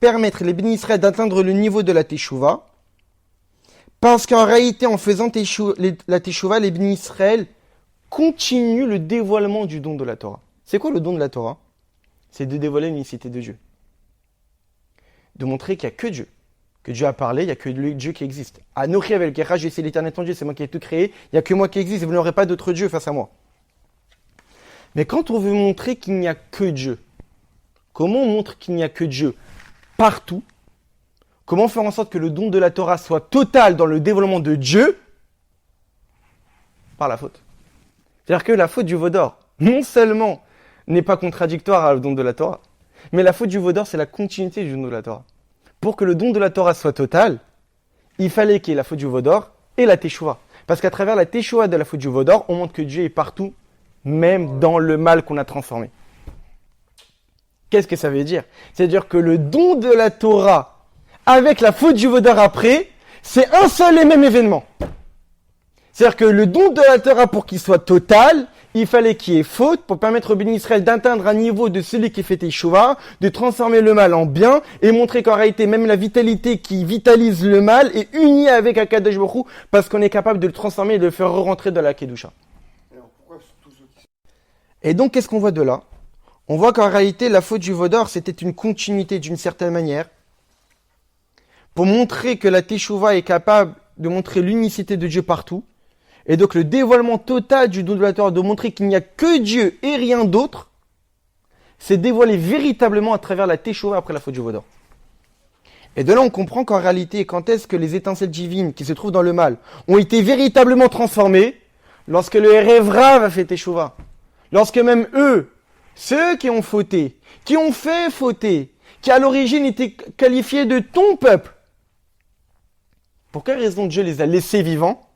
permettre les bénis Israël d'atteindre le niveau de la Teshuvah. Parce qu'en réalité, en faisant la Teshuvah, les bénis Israël continuent le dévoilement du don de la Torah. C'est quoi le don de la Torah? C'est de dévoiler l'unicité de Dieu. De montrer qu'il n'y a que Dieu. Que Dieu a parlé, il n'y a que Dieu qui existe. Anochi avec le je suis l'éternel ton Dieu, c'est moi qui ai tout créé, il n'y a que moi qui existe, et vous n'aurez pas d'autre Dieu face à moi. Mais quand on veut montrer qu'il n'y a que Dieu, comment on montre qu'il n'y a que Dieu partout? Comment faire en sorte que le don de la Torah soit total dans le dévoilement de Dieu? Par la faute. C'est-à-dire que la faute du veau d'or, non seulement n'est pas contradictoire à le don de la Torah, mais la faute du veau d'or, c'est la continuité du don de la Torah. Pour que le don de la Torah soit total, il fallait qu'il y ait la faute du veau d'or et la Teshuvah. Parce qu'à travers la Teshuvah de la faute du veau d'or, on montre que Dieu est partout, même dans le mal qu'on a transformé. Qu'est-ce que ça veut dire? C'est-à-dire que le don de la Torah, avec la faute du veau d'or après, c'est un seul et même événement. C'est-à-dire que le don de la Torah, pour qu'il soit total, il fallait qu'il y ait faute pour permettre au béni Israël d'atteindre un niveau de celui qui fait Teshuvah, de transformer le mal en bien et montrer qu'en réalité, même la vitalité qui vitalise le mal est unie avec Akadosh Baruch Hu parce qu'on est capable de le transformer et de le faire re-rentrer dans la Kedusha. Et donc, qu'est-ce qu'on voit de là? On voit qu'en réalité, la faute du veau d'or, c'était une continuité d'une certaine manière pour montrer que la Teshuvah est capable de montrer l'unicité de Dieu partout. Et donc le dévoilement total du don de la Torah, de montrer qu'il n'y a que Dieu et rien d'autre, c'est dévoilé véritablement à travers la Teshuvah après la faute du veau d'or. Et de là, on comprend qu'en réalité, quand est-ce que les étincelles divines qui se trouvent dans le mal ont été véritablement transformées? Lorsque le Erev Rav a fait Teshuvah. Lorsque même eux, ceux qui ont fauté, qui ont fait fauter, qui à l'origine étaient qualifiés de ton peuple, pour quelle raison Dieu les a laissés vivants?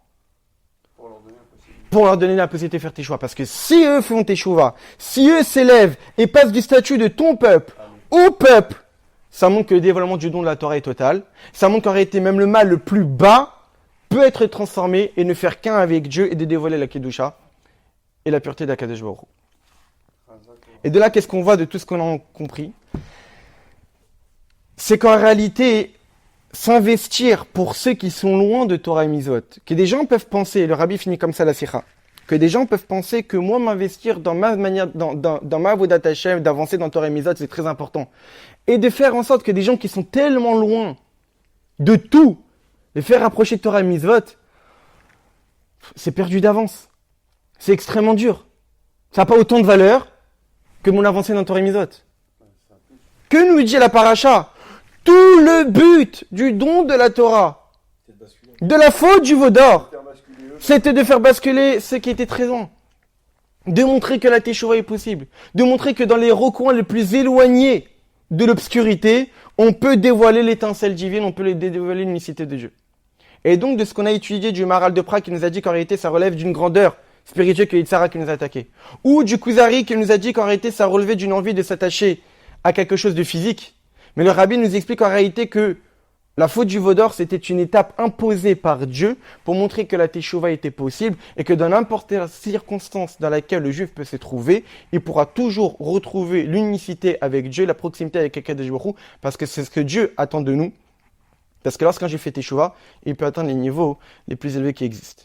Pour leur donner la possibilité de faire Teshuvah. Parce que si eux font Teshuvah, si eux s'élèvent et passent du statut de ton peuple au peuple, ça montre que le dévoilement du don de la Torah est total. Ça montre qu'en réalité, même le mal le plus bas peut être transformé et ne faire qu'un avec Dieu et de dévoiler la Kedusha et la pureté d'Akadosh Baruch Hu. Et de là, qu'est-ce qu'on voit de tout ce qu'on a compris? C'est qu'en réalité, s'investir pour ceux qui sont loin de Torah et Mitzvot, que des gens peuvent penser, le Rabbi finit comme ça la Sikha, que des gens peuvent penser que moi m'investir dans ma manière, dans ma Avodat Hashem, d'avancer dans Torah et Mitzvot, c'est très important. Et de faire en sorte que des gens qui sont tellement loin de tout, de faire rapprocher de Torah et Mitzvot, c'est perdu d'avance. C'est extrêmement dur. Ça n'a pas autant de valeur que mon avancée dans Torah et Mitzvot. Que nous dit la paracha? Tout le but du don de la Torah, de la faute du veau d'or, c'était de faire basculer ceux qui étaient très loin. De montrer que la Teshuvah est possible. De montrer que dans les recoins les plus éloignés de l'obscurité, on peut dévoiler l'étincelle divine, on peut dévoiler l'unicité de Dieu. Et donc, de ce qu'on a étudié du Maharal de Prague qui nous a dit qu'en réalité, ça relève d'une grandeur spirituelle que Yitzhara qui nous a attaqué. Ou du Kuzari qui nous a dit qu'en réalité, ça relevait d'une envie de s'attacher à quelque chose de physique. Mais le Rabbi nous explique en réalité que la faute du veau d'or, c'était une étape imposée par Dieu pour montrer que la Teshuvah était possible et que dans n'importe quelle circonstance dans laquelle le juif peut se trouver, il pourra toujours retrouver l'unicité avec Dieu, la proximité avec Akadosh Baruch Hu, parce que c'est ce que Dieu attend de nous. Parce que lorsqu'un juif fait Teshuvah, il peut atteindre les niveaux les plus élevés qui existent.